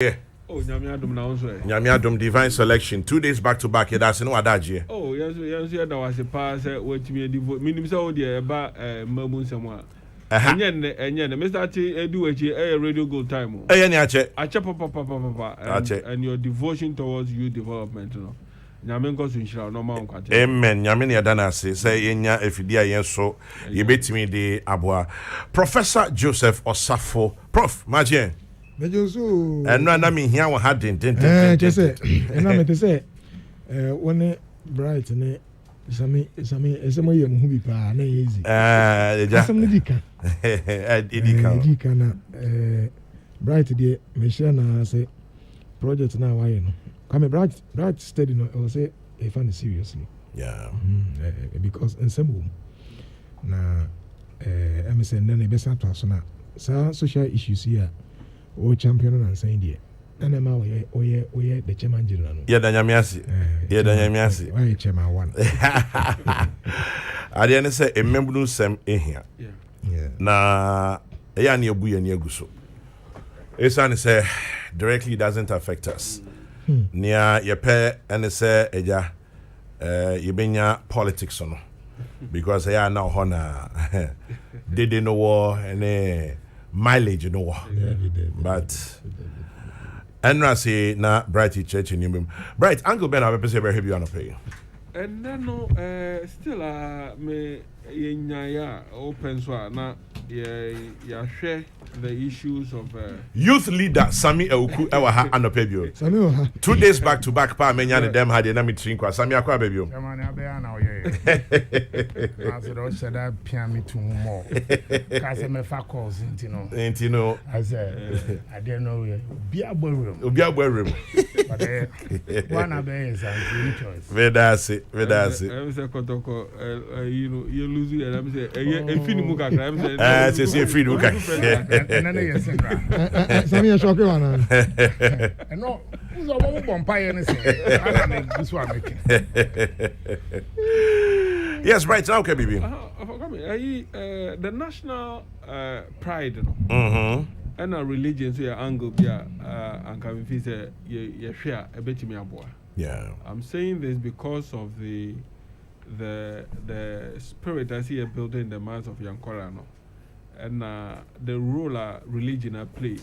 Yeah. Oh, Nyamiadum now so. Nyamiadum divine selection 2 days back to back. That's no adaje. Oh, yes, that was a pass what me devote. Minimum so dear about Mabun somewhere. And then Mr. T do a radio gold time. Eh nyache. Acha papa and your devotion towards youth development, you know. Nyamenko sunshira no ma nkwate. Amen. Nyame ne yada say yenya efidia yen so yebetimi de aboa. Professor Joseph Osafo. Prof, Majien. Mejoso. No na me hia wo ha den. Say, na me say one bright ne sami esemo ye mu bi pa na easy. Eja. Asem di kan. Di kan na bright de me share na say project na wa ye no. Come bright steady no I will say I find it seriously. Yeah. Because in some na MSN na be sa to so na social issues here. O champion and saying there. And I'm we the chairman general. Yeah, Danyamiasi. Yeah, Danyamiasi. Why chairman one? I didn't say a member sem in here. Yeah. Na yani obu ye guso. Esan say directly doesn't affect us. Nia ye pe and say eja ye benya politics no. Because they are now hona did no war and mileage you know but Enra say na bright church in you bright uncle Ben I say very on pay and then no still me yenya open so na ya share the issues of youth leader Sami Eoku ewa ha anopebio Sami o ha 2 days back to back pa menya ne dem had na me train kwa Sami akwa babio Jamani abia na oye na so do said that piano to more ka se me fa calls intino I said I don't know obi agborum but one abia is an choice vedase I say kotoko you lose you and I say efini mu kakra I say efini mu kakra Sami a shock one. No, who's a woman bumpire anything? I make this one making. Yes, right now, okay, baby. The national pride, you know. Mm-hmm. And our religion, so your angle, yeah, and can be say you share a bit me aboa. Yeah. I'm saying this because of the spirit I see a building in the minds of Yankora, no. And the role religion play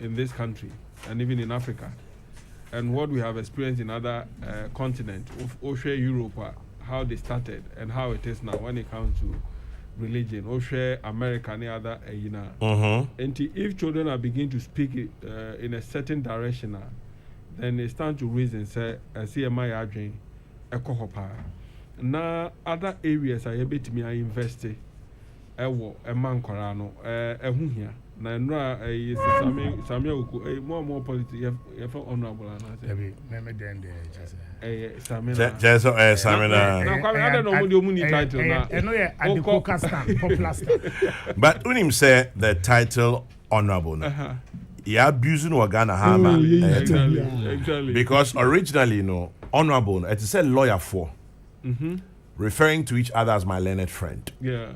in this country and even in Africa, and what we have experienced in other continents, Oshe Europe, how they started and how it is now when it comes to religion, Oshe America and the other, And if children are beginning to speak in a certain direction, then they stand to reason say, see my adrenaline, a cohopa. Now other areas I able to me I invested. Ewo man korano ehu hia na nra sami oku more politics you for honorable na say me den dey sami na na kwa I don't know what you need title na no yeah at the coca stand popular stand but unim say the title honorable na you abusing Ghana hammer exactly because originally honorable it is a lawyer for referring to each other as my learned friend. Yeah.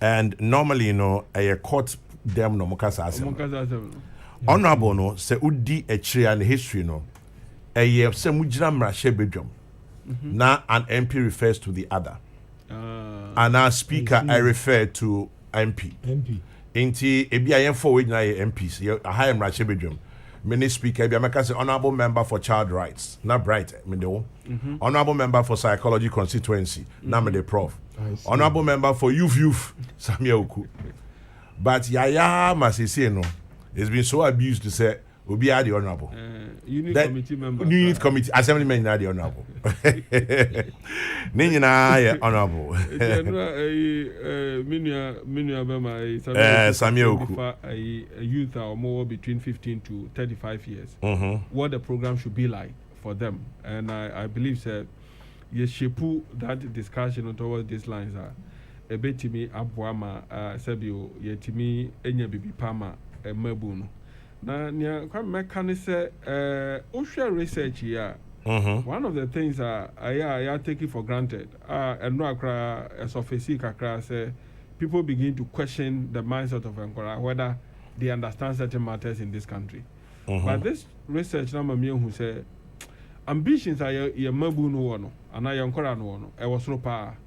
And normally, a court them no mukasa honorable no se udi echiri and history a se mujina mrashe bedwam. Na an MP refers to the other. And our speaker I refer to MP. Inti ebi ayen for na MPs a high mrashe bedwam. Many speaker ebi ameka say honorable member for child rights. Na bright me do. Honorable member for psychology constituency. Na me the prof. Honorable member for youth Samia Oku. But Yaya Masisi it's been so abused to say Obi the honorable. Unit committee member. Unit committee assemblyman the honorable. Nina honorable. Minya Bema Samia Oku. A youth are more between 15 to 35 years. What the program should be like for them. And I believe that Yeshipu that discussion towards these lines are a bit to me Abuama Sebio Yetimi Enya Bibi Pama Mebuno. Now near come mechanism Osha research here. One of the things I take it for granted. And no as of a kakra say people begin to question the mindset of Ankara whether they understand certain matters in this country. But this research na mami who say ambitions are your mabu no one and I yankora no one. I was no power.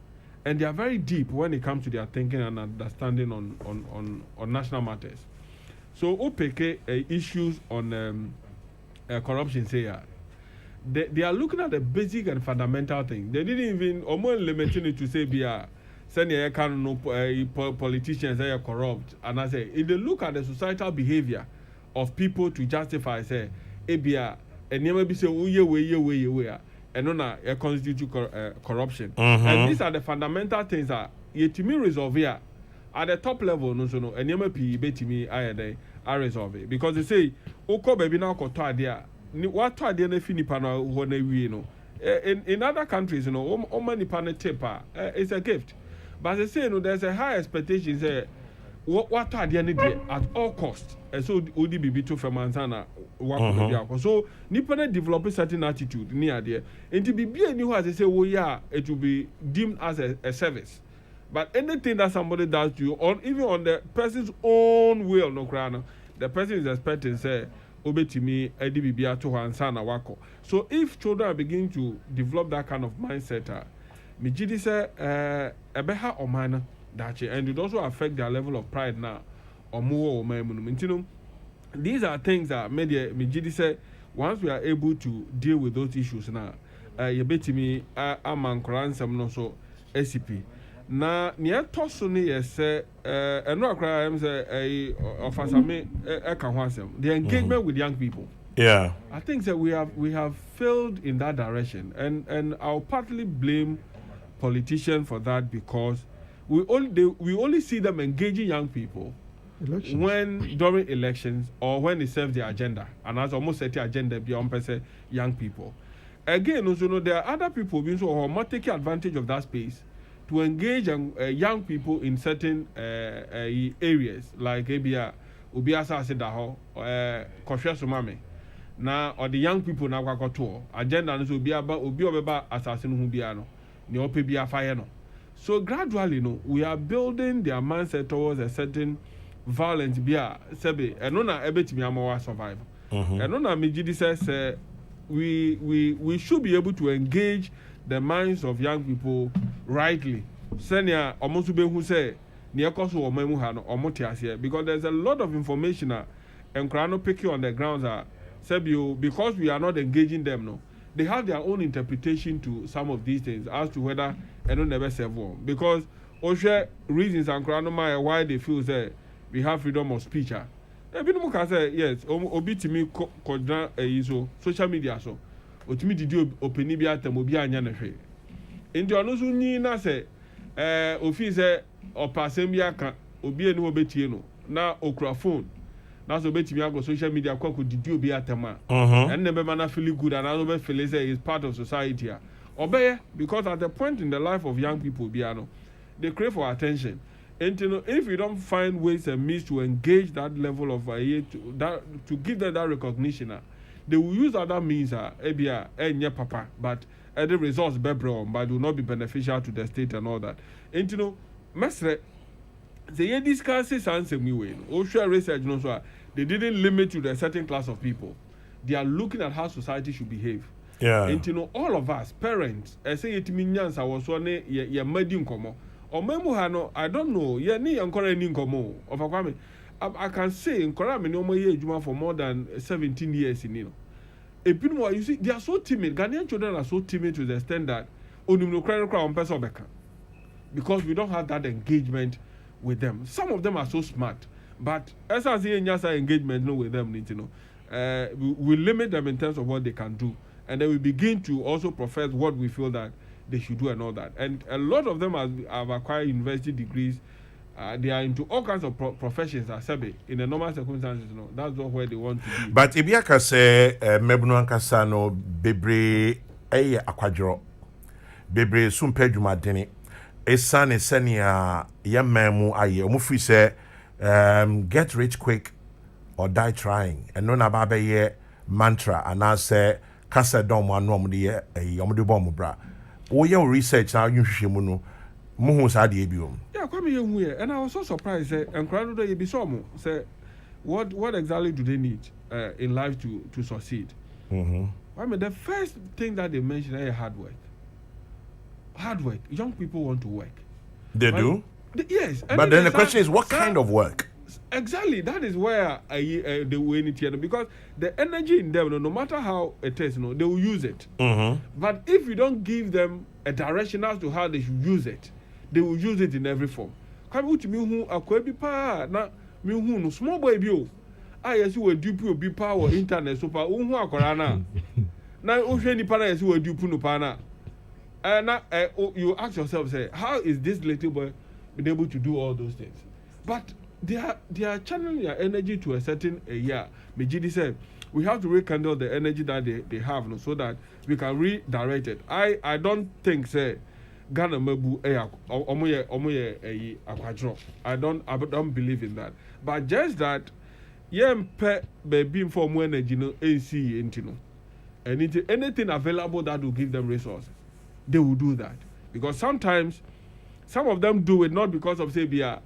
And they are very deep when it comes to their thinking and understanding on national matters. So OPK issues on corruption say they are looking at the basic and fundamental thing. They didn't even almost limiting it to say senior politicians are corrupt. And I say if they look at the societal behavior of people to justify say ebia and never be say we and no constitute corruption. And these are the fundamental things that yetimi resolve here at the top level no so no and never be betimi I resolve it because they say oko baby na ko to ade what to ade na finipa na ho na wie no in other countries you know o many pan tip it's a gift but they say no there's a high expectation say what to ade na at all cost and so odi bibi to fermansana so nipa na develop a certain attitude near there and to be any who as say oh yeah it will be deemed as a service but anything that somebody does to you or even on the person's own will no crana the person is expecting say obetimi edi bibia to ansana wako so if children are beginning to develop that kind of mindset me gidi say ebeha omana dache and it also affect their level of pride now or these are things that media me say once we are able to deal with those issues now you bet me amankran some no so SCP na near tosso ne yes no akra am say ofasame ka ho asem the engagement with young people. Yeah, I think that we have failed in that direction and I'll partly blame politicians for that because we only see them engaging young people when during elections or when they serve their agenda and as almost set the agenda beyond person young people. Again, also know there are other people being so more taking advantage of that space to engage young people in certain areas like Abia Ubiasa Sedaho Kofia Sumame now or the young people now got to agenda no be about Ubioba assassin who be ano ni ope be fire no. So gradually no we are building their mindset towards a certain violence bia sebe eno na ebetimi amawa survive eno na mejidi says we should be able to engage the minds of young people rightly senior almost be who say near cost or memu ha no omotiase because there's a lot of information and crano pick you on the grounds sebio because we are not engaging them no they have their own interpretation to some of these things as to whether eno never serve one because share reasons and crano why they feel say we have freedom of speech. Ebi no can say yes, obi timi kodran so social media so. Otimi didi opini bi atem obi anya na hwe. Enti ono so nyi na say ofi say opasem bi aka obi eni obetie no na okura phone. Na so betimi ago social media kwa ko didi obi atem a. And never man feel good and also feel say is part of society. Obey because at the point in the life of young people bi ano they crave for attention. And you know, if you don't find ways and means to engage that level of to give them that recognition, they will use other means. Papa, but the results but will not be beneficial to the state and all that. And you know, Mestre, they discuss answer me way. Share research, they didn't limit to the certain class of people. They are looking at how society should behave. Yeah. And you know, all of us parents, I say it means I was one ye medium como. Or memu I don't know. Yeah, ni ankora ni nkomo. Of akwame, I can say ankora me no more year juma for more than 17 years in you see, they are so timid. Ghanaian children are so timid to the extent that because we don't have that engagement with them. Some of them are so smart, but as I say, engagement with them, we limit them in terms of what they can do, and then we begin to also profess what we feel that they should do and all that. And a lot of them have acquired university degrees. They are into all kinds of professions in the normal circumstances. That's not where they want to be. But if you can say Mebunu Ankasano bebre akwadro bebre sumpe dwumadeni esane senia yememu aye omufi say get rich quick or die trying and no na ba be mantra and I say kasa dom anu omde omde bom bra wo your research now you hwehwemu no muhu sa de ebiom yeah kwame yehu here and I was so surprised say enkra no do ye bi so mo say what exactly do they need in life to succeed? I mean, the first thing that they mention is hard work. Hard work. Young people want to work. They do? Yes. But then the question is, what kind of work? Exactly. That is where they will need it, because the energy in them, no matter how it is, they will use it. But if you don't give them a direction as to how they should use it, they will use it in every form. Come to me who akwabi pa na me who no small boy bi I yes we dupe obi power internet so pa who akwara na o hwe ni pa na yes we dupe no pa na you ask yourself, say, how is this little boy been able to do all those things? But they are channeling their energy to a certain year. Mejidi said, we have to rekindle the energy that they have, so that we can redirect it. I don't think, say, Ghana mebu omoye akwadro. I don't believe in that. But just that, pe baby for more energy no AC intino. Anything available that will give them resources, they will do that. Because sometimes some of them do it not because of say bia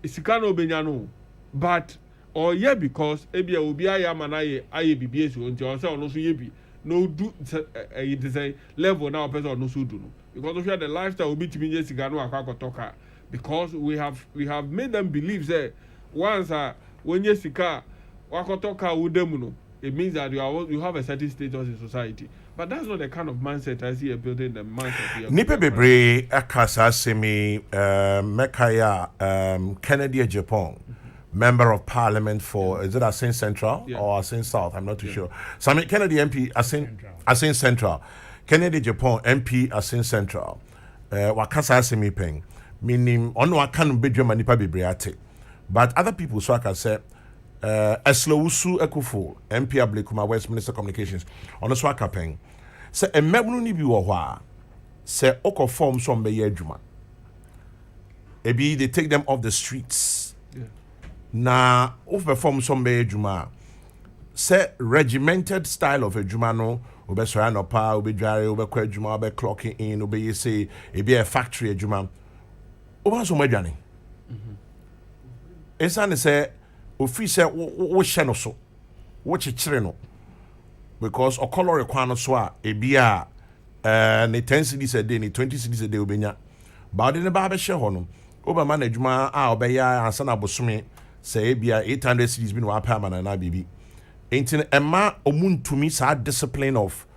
isikano benyano, but or because ebia obi ayamana aye bibie so nti o say ono so yebi no do it is a level now person no so do no, because of the lifestyle obi timi je sigano akwakotoka, because we have made them believe say once when you sika wakotoka udemu no, it means that you have a certain status in society. But that's not the kind of mindset I see a building the mindset. Nipe bebre akasa semi Mekaya Kennedy Japan, member of parliament for is it Asin Central or Asin South? I'm not too sure. So I mean Kennedy MP Asin Central. Kennedy Japan MP Asin Central. Wakasa semi peng. Meaning on wakan bedroom nipa bebre ate. But other people so I can say Eslowusu Ekufo, MP Ablikuma Westminster Communications, on the Swaka Peng. Say a mebunu bi wo hwa. Say oko form some be adwuma. Ebi they take them off the streets. Na of perform some be adwuma. Say regimented style of adwuma no, obe so no pa, obe dware, obe kwa adwuma, obe clocking in, obe you say ebi a factory adwuma. Oba so madwane. Esa say ofi say wo hye no so wo chichire no, because o color require so a ebia ne 10 cedis a day ne 20 cedis a day obenya ba de ne ba be hye ho no oba ma na adwuma a obeya ansa na bosome say ebia 800 cedis bi no apa ma na bibi enti emma omuntumi sa discipline of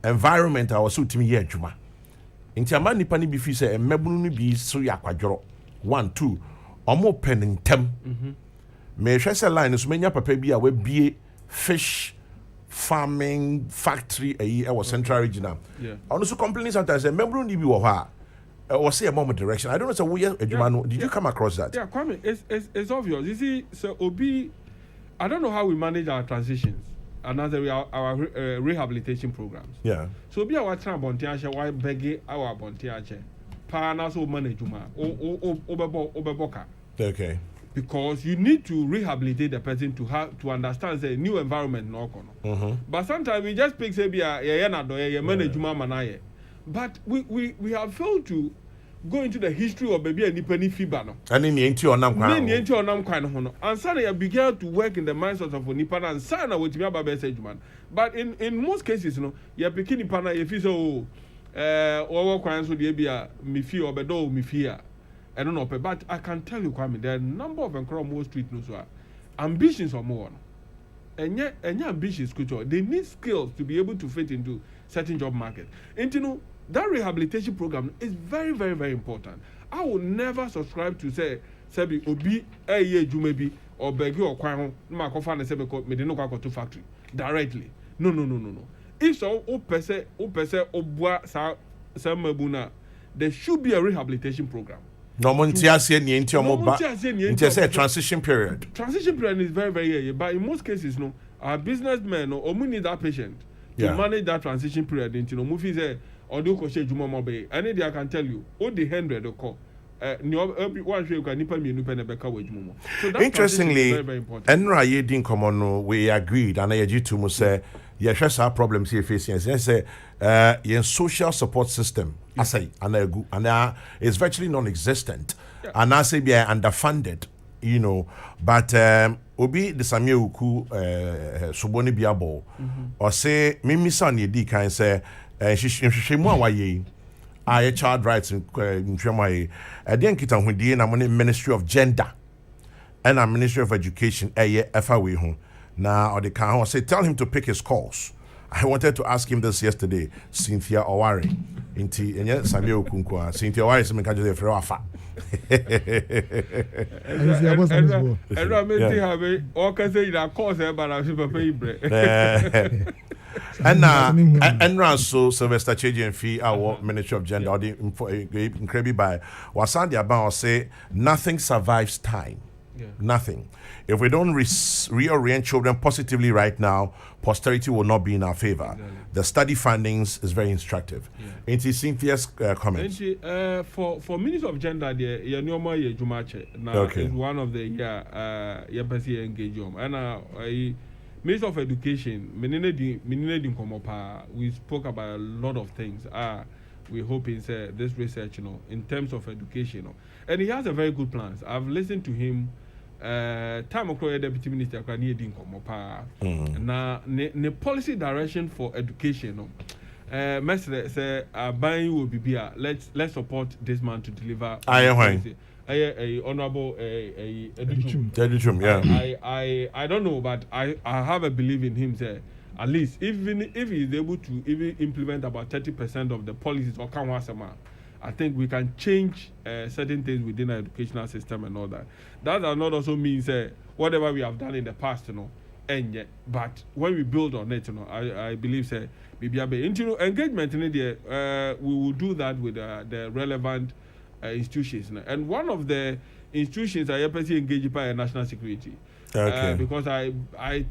environment a so tumi ye adwuma enti ama nipa ne bi fi say emmabunu no bi so yakwadworo 1 2 omo penentem me hwese line so menya papa bi a we bie fish farming factory e central regional. On so complaining sometimes say member ni bi wo ha or say a moment direction. I don't know say we did you come across that? Yeah, Kwame, it's obvious. You see, so Obi, I don't know how we manage our transitions and our rehabilitation programs. Yeah. So Obi our try bontiache why beg our bontiache. Pa na so manage ma obeboka. Okay. Because you need to rehabilitate the person to understand the new environment no kono. But sometimes we just pick say manage. But we have failed to go into the history of baby and nipani fiba no. And in the onam kwan. And suddenly you began to work in the mindset of nipa and sana with me about juman. But in most cases, you know, you picking nipa you feel so over kwan so the bia mi fi obedo mi fi. I don't know, but I can tell you, Kwame, there are a number of Nkrumah street no so ambitions or more. And yet ambitious culture, they need skills to be able to fit into certain job market. And you know, that rehabilitation program is very, very, very important. I will never subscribe to say obi jumebi or begi or kwan ma ko fa na sebe ko me de no kwa to factory directly. No. If so o pese obua sa mabuna, there should be a rehabilitation program. No montiasie ni enti omoba. Nti say transition period. Transition period is very, very but in most cases no, our businessmen or need that patient to manage that transition period. Into no movie say or do ko she juma mo be. Any day I can tell you, all the 100 ko interestingly, Enra Yedin Komono, we agreed, and I agreed to say, yes, our problems here facing, and say, your social support system, I say, and it's virtually non existent, and I say, be underfunded, you know, but obi the Samuel Uku Suboni Biabo or say Mimi San Yedi can say she more I child rights in Tremai. I didn't get on with the Ministry of Gender and a Ministry of Education FAW home. Now or the can say tell him to pick his course. I wanted to ask him this yesterday, Cynthia Owari. Inti and Samuel Kunkwa. Cynthia Owari is making a free offer. And I may have a or can say that course, but I should pay bread. And so Sylvester Chagin Fee, our Ministry of Gender, or the incredible by Wasandi about say nothing survives time. Yeah. Nothing. If we don't reorient children positively right now, posterity will not be in our favor. Exactly. The study findings is very instructive. Yeah. Into Cynthia's comments. For Ministry of Gender, the normal Jumache now is one of the Yapasi engagement. And Minister of Education, we spoke about a lot of things. We hope in this research, in terms of education, and he has a very good plans. I've listened to him. Time of Deputy Minister now the policy direction for education. Mestre say buying will be let's support this man to deliver. Honorable I don't know, but I have a belief in him. Say at least even if he is able to even implement about 30% of the policies or Kanwasama, I think we can change certain things within our educational system and all that. That does not also mean whatever we have done in the past, end yet. But when we build on it, I believe engagement in it, we will do that with the relevant institutions. And one of the institutions I engage by national security. Okay. Because I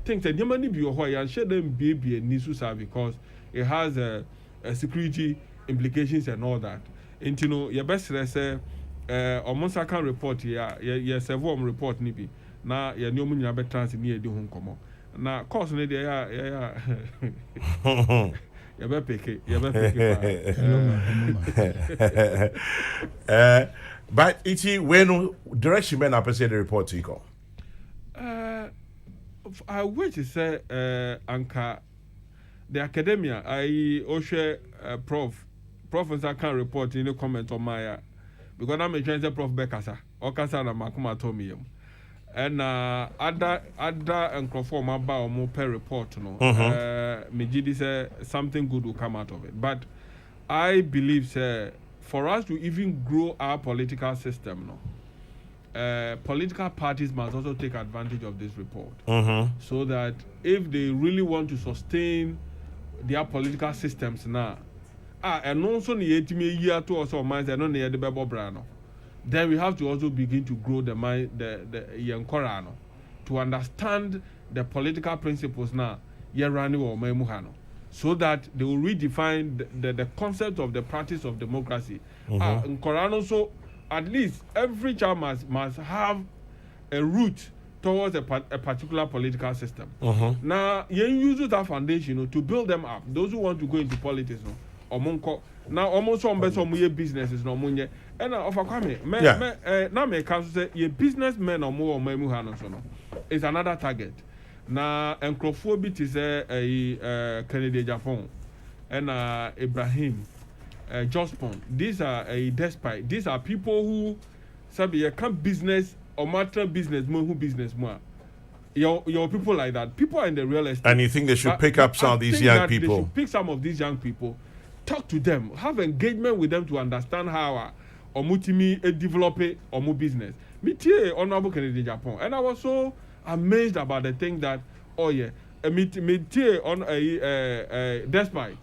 think that Yamani be and share them be because it has security implications and all that. And your best say almost I can report here several report nibi na your new money be trans near the home come na course ne there you be pick but it's when direction men are say the report to you I wish to say anka the academia I share Professor can report in the comment on my because I'm a chance Prof Bekasa or Kasana Makuma told me and other and conform about more per report Mijidi say something good will come out of it. But I believe for us to even grow our political system political parties must also take advantage of this report so that if they really want to sustain their political systems now and also the year to also minds and the Bebo Brano. Then we have to also begin to grow the mind the young Korano to understand the political principles now, Yerani or Memuhano, so that they will redefine the concept of the practice of democracy. In Korano, so at least every child must have a route towards a particular political system. Now, you use that foundation to build them up. Those who want to go into politics, now almost some businesses no money and offer kwame now me can say your businessmen or more is another target. Now encrophobia is a Canadian Japan and Ibrahim Jospon. These are a despite. These are people who sabi you can business or matter business more who business more. Your people like that. People are in the real estate. And you think they should pick up some of these young people? They should pick some of these young people. Talk to them, have engagement with them to understand how Omutimi develop Omu business. Me tie Honorable Kennedy Japan, and I was so amazed about the thing that me tie on despite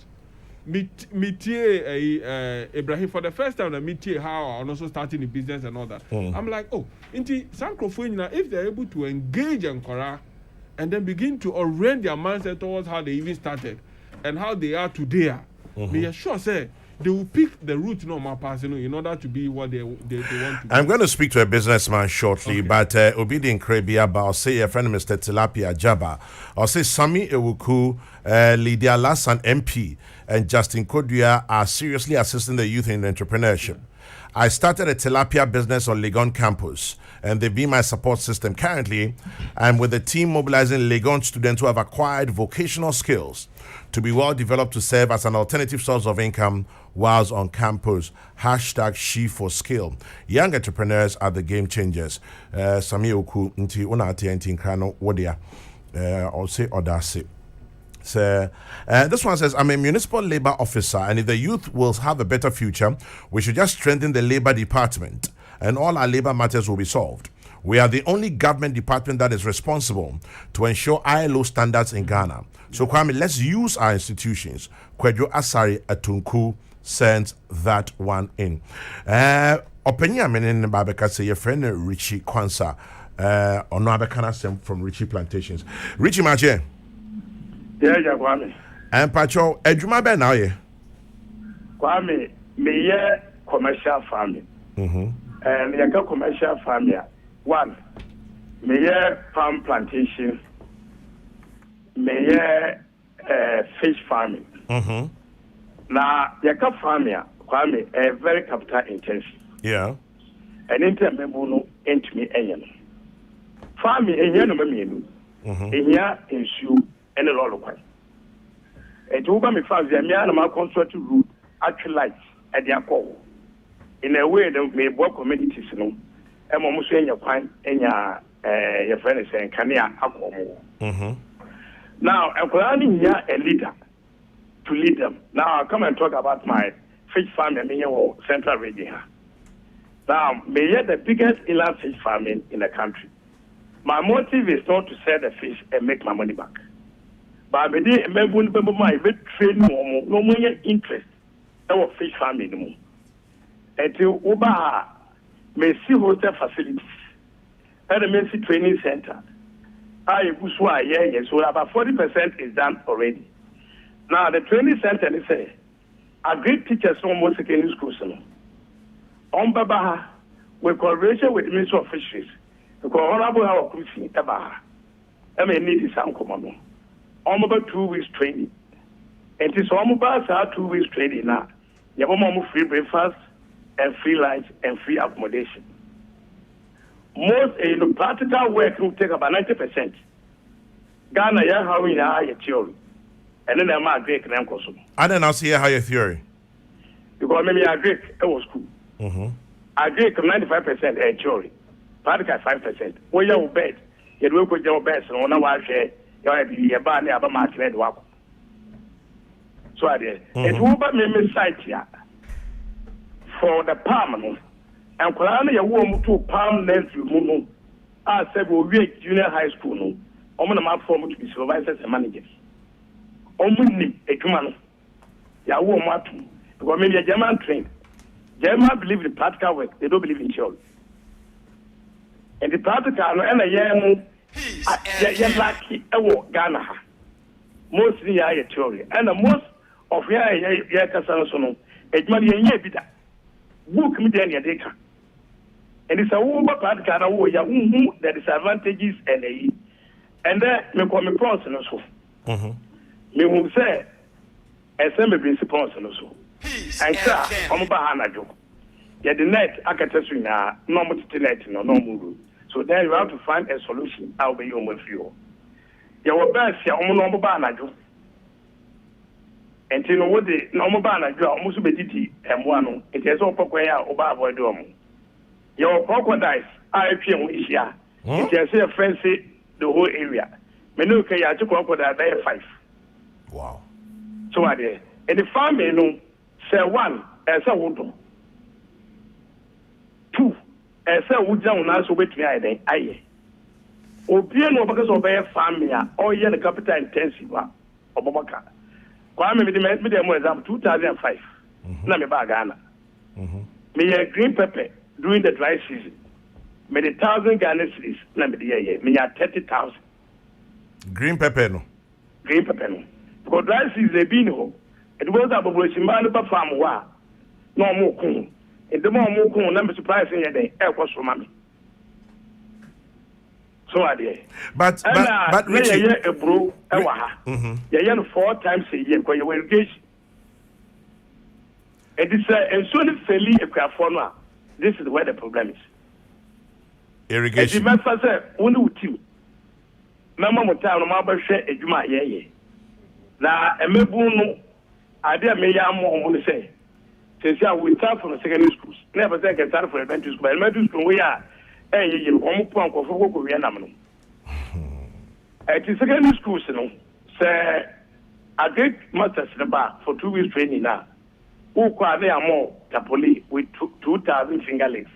me tie Ibrahim for the first time me tie how I'm also starting the business and all that. I'm like, inti Sankrofo if they're able to engage Ankara and then begin to orient their mindset towards how they even started and how they are today. Me sure say they will pick the route normal person in order to be what they want to be. I'm going to speak to a businessman shortly, but Obidin Krebi about say a friend Mr. Tilapia Jaba or say Sami Ewuku, Lydia Lassan MP and Justin Kodua are seriously assisting the youth in entrepreneurship. I started a tilapia business on Legon campus, and they've been my support system. Currently, I'm with a team mobilizing Legon students who have acquired vocational skills to be well developed to serve as an alternative source of income whilst on campus. Hashtag She for Skill. Young entrepreneurs are the game changers. Sami Oku, nti una ati krano wodia. I'll say Odasi. So, this one says, I'm a municipal labor officer, and if the youth will have a better future, we should just strengthen the labor department and all our labor matters will be solved. We are the only government department that is responsible to ensure ILO standards in Ghana. So, Kwame, let's use our institutions. Kwadwo Asari Atunku sent that one in. Opinion meaning Babeka say your friend Richie Kwansa or no Abekana from Richie Plantations. Richie Mache. Yeah, Kwame. And Pacho, Ejuma Ben now, yeah. Kwame, me commercial farming. And me commercial farming. One, me palm plantation. Me fish farming. Now, yaka farming, Kwame, very capital intensive. Yeah. And intermember into me enyen. Farming enyen no me enya ensue and a lot of way. And over me fast, the Myanmar constructed route actually lights at their call. In a way, that may work communities, you know, and almost in your pine and your friend is saying, can you alcohol? Now, I'm planning here a leader to lead them. Now, I'll come and talk about my fish farm in your central region. Now, may have the biggest inland fish farming in the country. My motive is not to sell the fish and make my money back. But I did remember my trade no more interest in our fish farming anymore. Until Uba may see hotel facilities at the Mercy Training Center. I Buswa, yes, so about 40% is done already. Now, the training center, they say, are great teachers from most secondary schools. On Baba, with collaboration with the Ministry of Fisheries, because Honorable Howard Kusi, Eba, I may need some command. Almost 2 weeks training. And it's almost 2 weeks training now. You have free breakfast and free lunch and free accommodation. Most practical work will take about 90%. Ghana, yeah, how we are your theory. And then I'm a Greek and I'm Kosovo. I don't know see how your theory. Because maybe a Greek, it was cool. I Greek 95% a theory. Practical 5%. Where you bed, you will put your best on one hour share. You have a banner about market work. So I did. It will be me site here for the palm. And Kulana, you want to palm length you I said, we'll be junior high school. No, I'm going to map form to be supervisors and managers. Only a human. Ya won't want to. Because maybe a German trained. German believe in practical work, they don't believe in theory. And the practical, and a young. You're lucky, Ghana. Mostly, I theory. And most of your Cassano, it's money in your bidder. Book me then your data. And it's a woman part can award the disadvantages and then me call me pros and so. Me who say, and some principles and so. And sir, I'm Bahana Joe. Yet the net, I can tell you now, no much net, no more. So then you have to find a solution. I'll be on with you. Your best, your own normal banner. And you know what the normal banner do, almost be DT and one. It is all Pokoya or Babo Dom. Your crocodiles, I appear is here. It has a fancy the whole area. Menuka, I took crocodile by 5. Wow. So I did. And the family, no, say 1 as a wood. 2. And so we don't know what we are doing. Aye. Obiano because of a family or yen a capital intensive or Bobaka. Kwame me the example 2005. Na me ba Ghana. Me a green pepper during the dry season. Me the 1,000 Ghana cedis na me the year. Me a 30,000. Green pepper no. Green pepper no. Because dry season e be no. It was a population man ba farm wa. No mo kun. And the more more number surprising day, was from mommy. So I did. But Richie, a bro, yeah, 4 times a year because you will engage. It is and so the fairly a this is where the problem is. Irrigation. If you say only with you, Mama Motown, Mama share a Juma, ye. Now, a mebuno, I dare me yam on say. Since we start from the secondary schools, never say I can start for elementary school. Elementary school, we are a almost point of Kokrokoo. At the secondary schools, say, I get masters in the bar for 2 weeks training now. Who are they are more tapoli with 2,000 finger legs.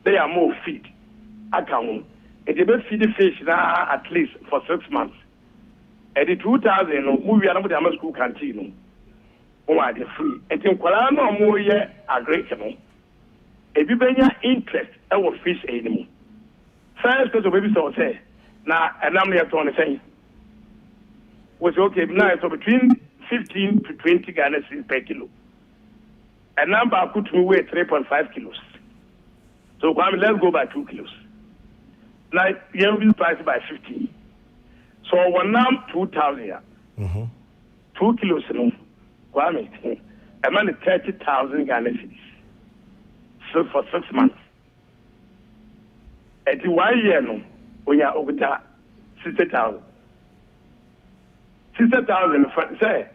They are more feed. I can. It will feed the fish now at least for 6 months. At the 2,000, we are not the school canteen. Oh, I are free. And in Kuala more year are great. If you bring your interest, I will fish anymore. First, because the baby so say, now, and I'm here to say, was okay now, so between 15 to 20 Ghana cedis per kilo. A number I put me weigh 3.5 kilos. So let's go by 2 kilos. Now, you will be priced by 15. So one now 2,000. 2 kilos, no. Kwame, a man 30,000 Ghana cedis. So for 6 months. At the 1 year, no, we are over 60,000. 60,000, say,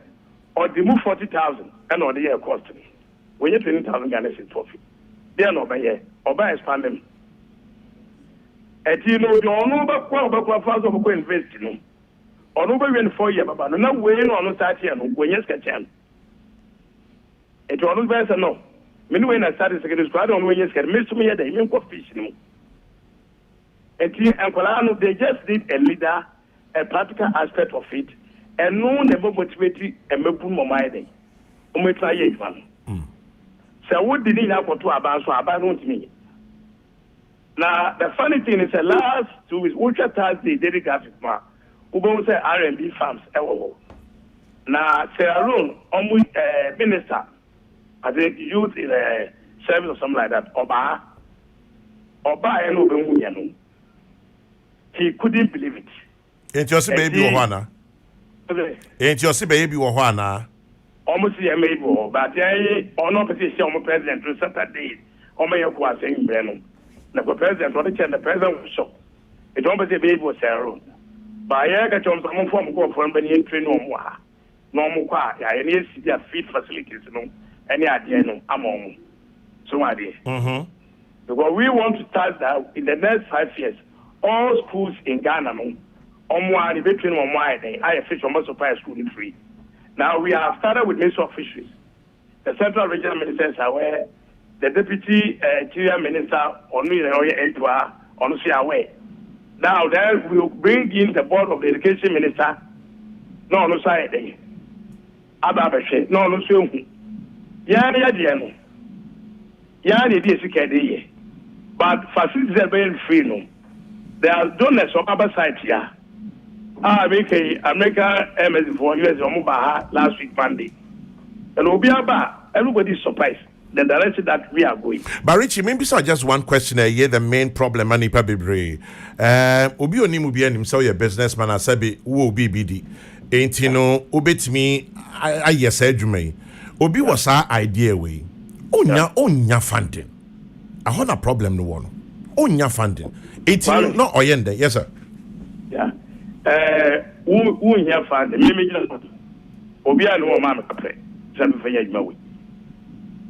or they move 40,000 and or the year cost me. When you're 20,000 Ghana cedis profit, they are not by year or by expand them. And you know, you know about what fast of investing. Or nobody went 4 years, but no way on start here, when you sketch him. It was better no. Many when I started secondary school, I don't know when you get miss me, they even go fishing. And Colano, they just need a leader, a practical aspect of it, and no never motivated and make put my mind. We try it one. So what did he have for 2 hours? So about me. Now the funny thing is, the last 2 weeks, Ultra Thursday, daily graphic mark. Who go say R&B farms? Now Sarah Roon, minister, I think youth in a service or something like that. Oba, and he couldn't believe it. Ain't your baby Ohana? Ain't your baby Ohana? Almost a maybe, but or not position on president to Saturday. Or may you go saying Brennan. The president or the president was shocked. It almost a baby was Sarah. By a John from go from any train no more quiet. I need their feed facilities, any idea, no, among. So, idea. Because we want to start that in the next 5 years, all schools in Ghana, on between on why I fish on most supply school in free. Now we have started with Minister of Fisheries. The Central Regional Ministers are aware, the Deputy Interior Minister on aware. Now then we'll bring in the Board of the Education Minister. No, no side. Ababashe. No, no so. Yani. Yani this but facilities are very free. No, there are donors on other side here. America embassy for US last week Monday, and everybody is surprised. The direction that we are going. But Richie, maybe so just one question here. The main problem, Manipa Bibre. Obi oni mubi anim say your businessman asabi wo obi bidi. Enti no obet me ayese adwuma. Obi was our idea way. Onya funding. I have a problem no one. Onya funding. Enti no oyende. Yes sir. Yeah. Who nya funding. Me Obi anu ma me kapre. Say me fanya adwuma we.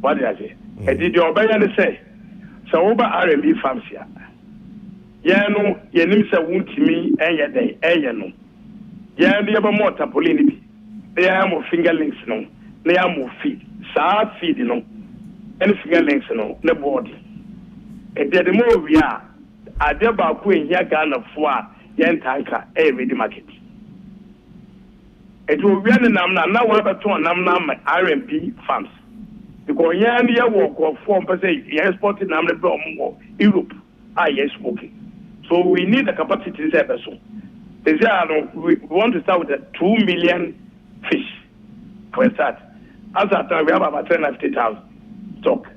What did I say? I did your bayan say, so over R&B farms here. Yano, Yanimsa won't me, and yet they, no. Yan the other more tapolini. They are more fingerlings, no. They are more feet. Sad feed, no. And fingerlings, no. The body. And the more we are, I dare about queen Yagan of Four, Yan Tanka, every market. It will be an amna, now what about 2 and R&B farms. Because you walk of 4%, you exporting Europe. Yes, okay. So we need the capacity to say so. We want to start with 2 million fish for a start. As that time, we have about 350,000 stock.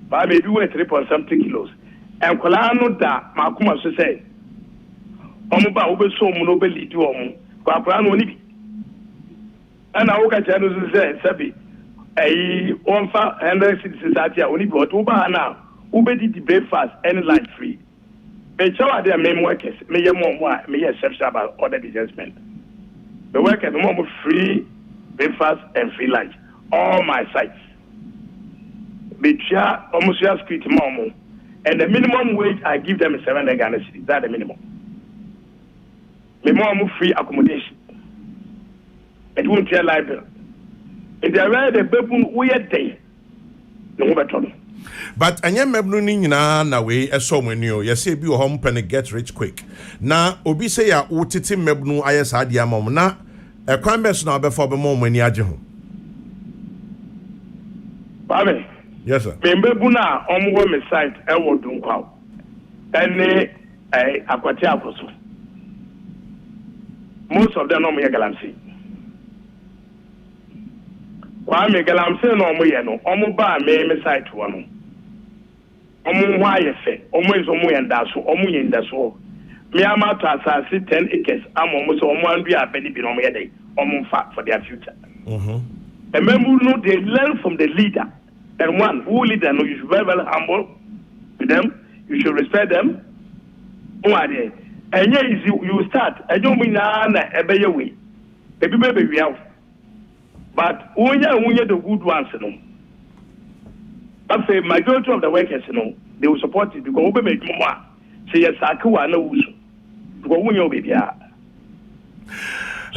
But maybe we're 3.something kilos. And Kolano da Makuma say, Omuba Ube so monobeli to Kwaprano Nibi. And I look at Janus and say, Sabi. one for 100 citizens at here only but Uber now Uber did breakfast and lunch free. But show their main workers, may more may exception about other adjustment. The workers more free breakfast and free lunch. All my sites. Betcha almost your street momo. And the minimum wage I give them is 7 Ghana cedis. That's the minimum. Minimum free accommodation. It won't tell library. If they are the baby we are day. No better. But anya mebnu ni nyina na we eso mani o ye say bi o hom pen get rich quick na obi say ya wotiti mebnu ayesa ade amom na ekwan beso na obefo be mo mani age ho Babe. Yes sir. Me mbebu na omwo me site e wo dunkwa ene akwati akoso most of them no me galamsey kwa me galamsey no mo ye no omo ba me site wo no omo ho ayefe omo ezo mo yenda so omo yenda so me ama to asase 10 acres omo so omo andu abeni bi no mo yedai omo fa for their future and member no they learn from the leader and one who leader no you should be very humble with them you should respect them who there and yeah you start and you mean na ebeye we ebi be we out but when you the good ones no I say majority of the workers, they will support it because we make more. Say yes, I can't know because we know baby.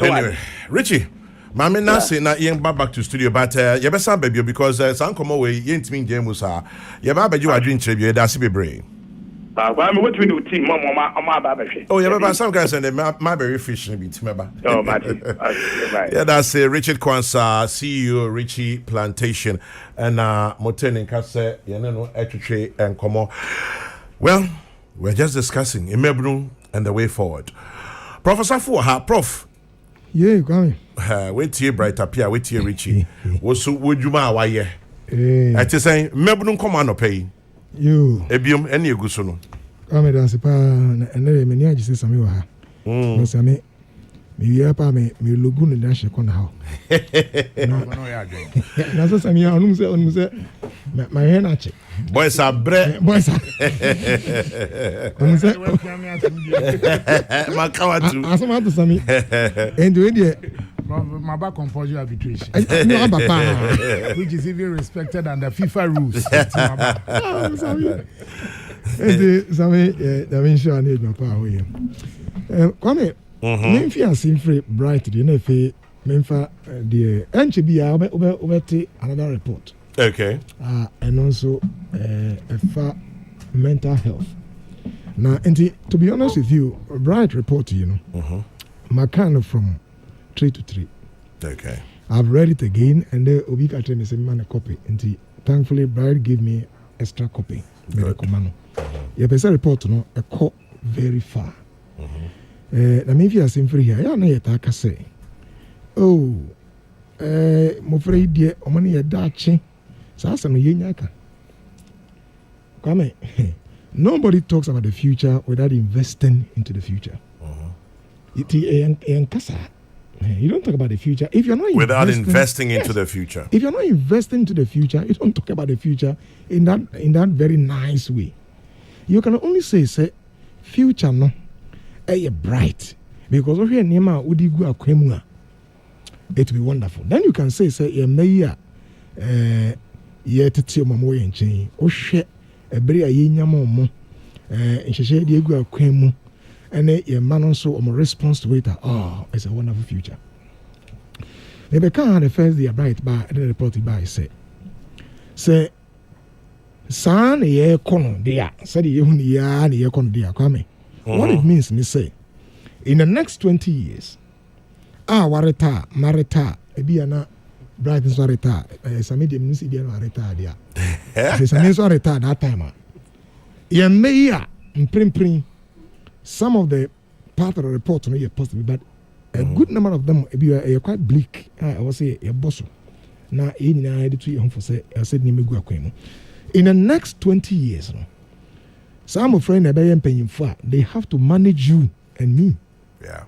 Anyway, Richie, Mami Nasi na yen back to studio, but you better baby because some come away yen mean James are. You better you are doing tribute. That's be brave. What we do, team, Mama, oh, yeah, some guys and my very fish and beat member. Oh, yeah, that's Richard Kwanzaa, CEO, Richie Plantation, and Moten and Kase, Etuche, and Komo. Well, we're just discussing Imebru and the way forward. Professor Fuha, Prof. Yeah, come wait here, bright up here, wait here, Richie. Would you ma why? I just say, Mebru come on, pay. You ebiom ene eguso no come dance pa ene me ni agise sami wa ha no sami me wi pa me logu no dash ko na ha no ya adwen na so sami ya onum se my hair na che boys are bre boys onum se ma kawatu asoma to sami and we dey my back compulsory arbitration. Which is even respected under FIFA rules. Kwame, Memphis and Sinfrey Bright, the NFA, Memphis, the NCB, another report. Okay. And also a far mental health. Now, and to be honest with you, Bright report, my kind of from 3 to 3. Okay. I've read it again, and then Obika tell me say man a copy. And thankfully, Bride gave me extra copy. Your person report no a call very far. Na me fi asim free here. Ya na yeta ka say. Oh, mo free die omani ye dachi. Sa asa no yenya ka. Come nobody talks about the future without investing into the future. You don't talk about the future if you're not without investing into the future. If you're not investing into the future, you don't talk about the future in that very nice way. You can only say future no, bright because of your name udigu akwemua. It will be wonderful. Then you can say meya tete mamo yenchen o hwe ebere ayenyama mo nhehye de egu akwemu. And your man also on a response to it. Oh, it's a wonderful future. Maybe can't the first day bright by the report by say son ye kono dia said you ya ye kono dia kwame. What it means me say in the next 20 years wareta marita ebiana bright is wareta some medium nisi dia wareta dia some is wareta that time ye meya mprim some of the part of the report no yet possible, but a good number of them are quite bleak. I was say a boss. Now, in the next 20 years, some of friends are paying for. They have to manage you and me. Yeah.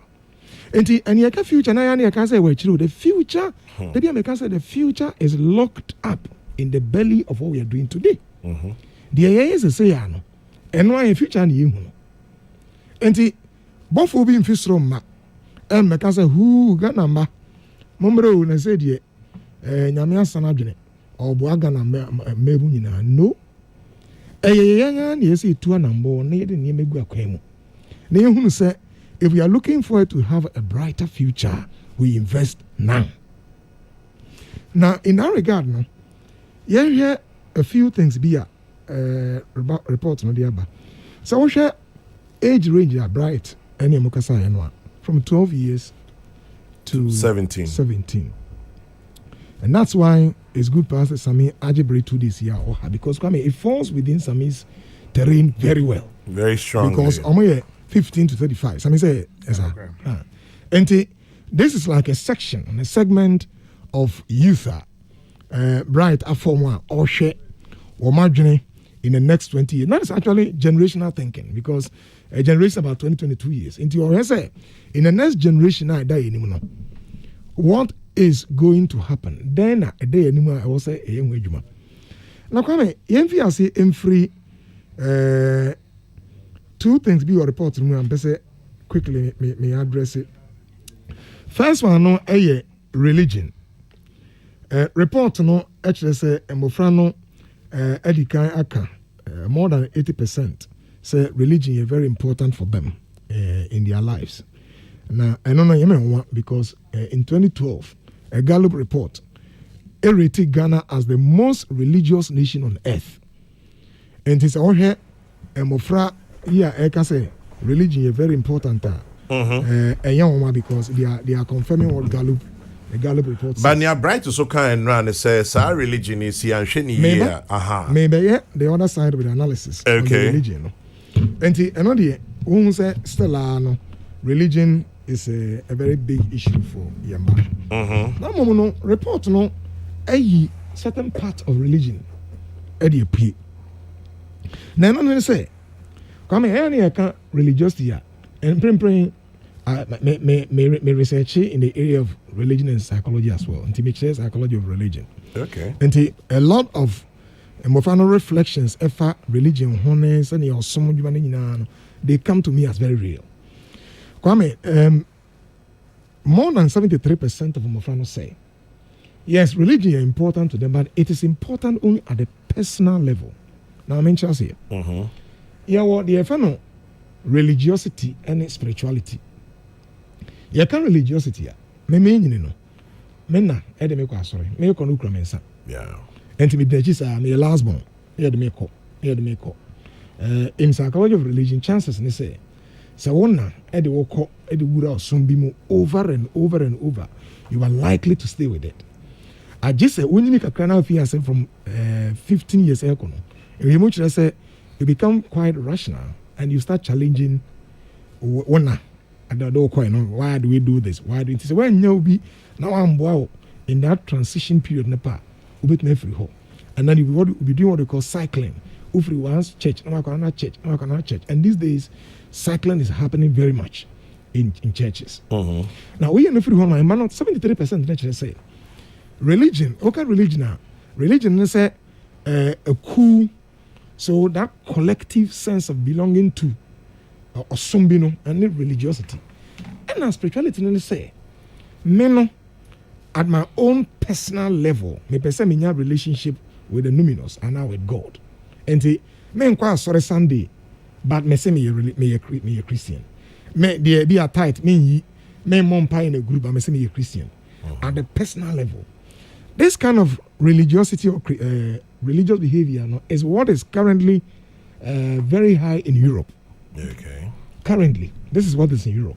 And the future, I can say, the future, the future is locked up in the belly of what we are doing today. The is a say, and why a future and you. And both will be in Fisrom, and Macassa, who got number, Momro, and I said, ye, Namia Sanabine, or Boagana Mebunina, no. A young yes, it to a number, near the Nemegua Quemo. Near said, if we are looking for it to have a brighter future, we invest now. Now, in that regard, no, here a few things be a report no diaba. So we share age range are bright any mukasa from 12 years to 17. And that's why it's good Pastor Sami Ajibri to this year because it falls within Sami's terrain very well. Very strong. Because 15 to 35. Sami say yes. And this is like a section and a segment of youth bright afforma or share or margin in the next 20 years. That is actually generational thinking because a generation about 22 years. Into your say in the next generation I die anymore. What is going to happen? Then a day anymore I will say a young juma. Now come here, I say free two things be your report to me and say quickly may address it. First one no a religion. Report no actually say Mofrano Edikan Aka more than 80% say religion is very important for them in their lives. Now I don't know because in 2012 a Gallup report rated Ghana as the most religious nation on earth. And it's all here Mofra I can say religion is very important. A young woman because they are confirming what the Gallup report says. But near bright to so kind run says our religion is here and shiny here. Maybe the other side with analysis. Okay. On the religion. And another who say Stella religion is a very big issue for Yamba. Now no report no a certain part of religion Eddie P. Now no say come here I can religiosity and praying me research in the area of religion and psychology as well. And to make psychology of religion. Okay. And a lot of emotional reflections, religion, honors, and your some they come to me as very real. Kwame, more than 73% of Mofrano say, yes, religion is important to them, but it is important only at the personal level. Now I mention here. Yeah, what the religiosity and spirituality. You can religiosity. Me no. Me na me ko sorry. Me ko no kura mensa. Yeah. And to me the chisa me last born. Here the me ko. In psychology of religion chances ni say wona wo ko wura osum bi mu over and over and over, you are likely to stay with it. I just say when you make a cranial fear from 15 years ago, you become quite rational and you start challenging why do we do this? Why do it? When you be now I'm in that transition period and then you be doing what we call cycling. Ufri once church, another church. And these days cycling is happening very much in churches. Now we in the free home, I'm not 73% naturally say religion, religion is a cool, so that collective sense of belonging to or sombino and religiosity. And now spirituality no say me at my own personal level, me person me have relationship with the numinous and now with God. And me inquire sorry Sunday, but me say me a Christian. Me there be a tight me mom pie in a group, but me say me a Christian. At the personal level. This kind of religiosity or religious behavior is what is currently very high in Europe. Okay. Currently, this is what is in Europe.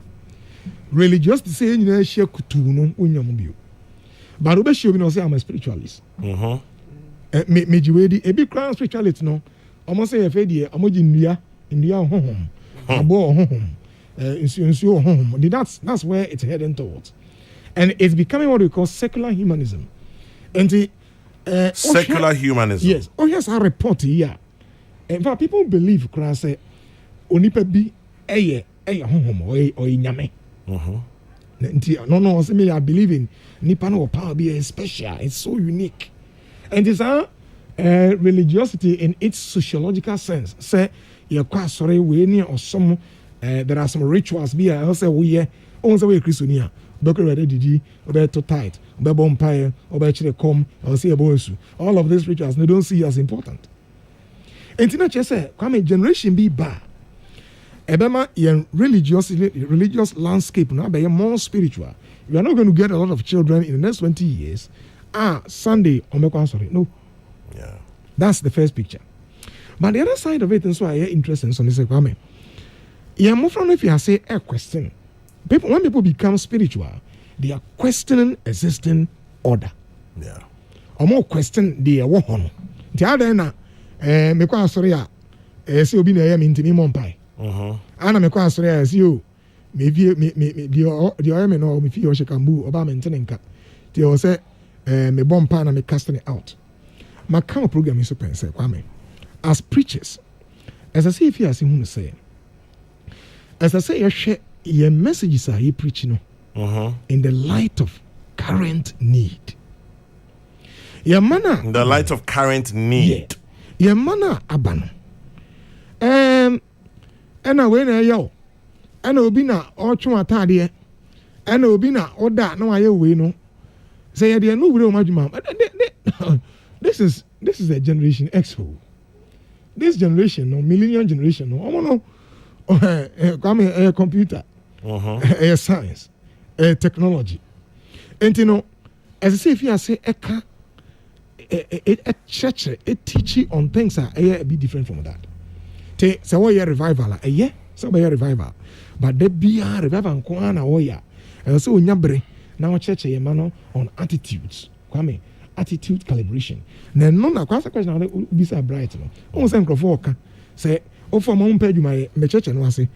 Religious to say you share kutu no but we show me say I'm a spiritualist. Me jiwedi e be crown spiritualist no. Almost say e dey amoji ndua honhom. Abo honhom. Insu honhom. That's where it's heading towards. And it's becoming what we call secular humanism. And the secular humanism. Yes. Oh yes, I report here. In fact, people believe Christ say onipa bi eye honhom or nyame. No, I believe in Nippon power be special. It's so unique. And it's religiosity in its sociological sense. Say, you're quite sorry, we near or some, there are some rituals be also we also we Christiania. Docker ready did obey to tight, obey bompire, obey chile come, or see a bosu. All of these rituals they don't see as important. And Tina say, come a generation be bad. Ebema religious landscape now be more spiritual. You are not going to get a lot of children in the next 20 years. Sunday, sorry. No. Yeah. That's the first picture. But the other side of it, and so I interesting, so they say, Kwame, yeah, more from if you say a question. When people become spiritual, they are questioning existing order. Yeah. Or more question the one. The other na me kwa sorry see obi na yam intimi monpai. Ana me kwa sorry see you me the oyam no me fi o shekambu oba maintain nka. They will say me bompa na me casting it out. My kind of program is so pense Kwame. As preachers, as I say if you are saying say, as I say you share your messages are you preaching in the light of current need. Your manner in the light of current need. Yeah. Your manner abano. And I went a yo. And obina or chuatadie. And obina or that no I we no. Say there no real mom. This is a generation X. This generation, no millennial generation, no. I want to come a computer, a science, a technology. And you know, as I say, if you say a church, a teaching on things are a bit different from that. So what a revival, a yeah, so a revival, but there be a revival and Kwana Oya, and so Nyabre now church a man on attitudes. Kwame. Attitude calibration. Then no na kwasa question na be so bright no. O say nkrofo oka say o for my page my church no ase.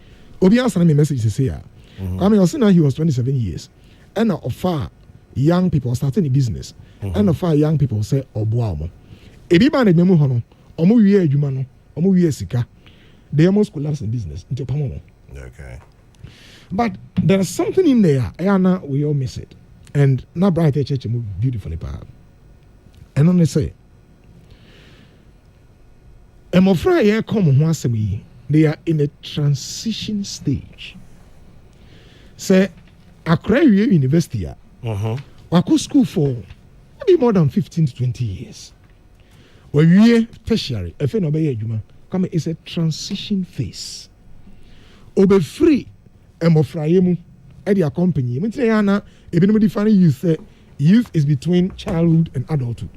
Obi answer me message say ya. I mean now he was 27 years. And of far young people starting a business. And of far young people say oboa mo. Ebi ba na memu ho no. Omo wie adwuma no. Omo wie sika. They almost collapse in business into pamo. Okay. But there is something in there. Ayana we all miss it. And now bright church move beautifully pa. And on they say, I'm afraid I come once a week. They are in a transition stage. Say, Accra University, Wako school for maybe more than 15 to 20 years. When we tertiary, if you know come it's a transition phase. Obe free, I'm afraid at your company. I'm saying, if you define youth is between childhood and adulthood.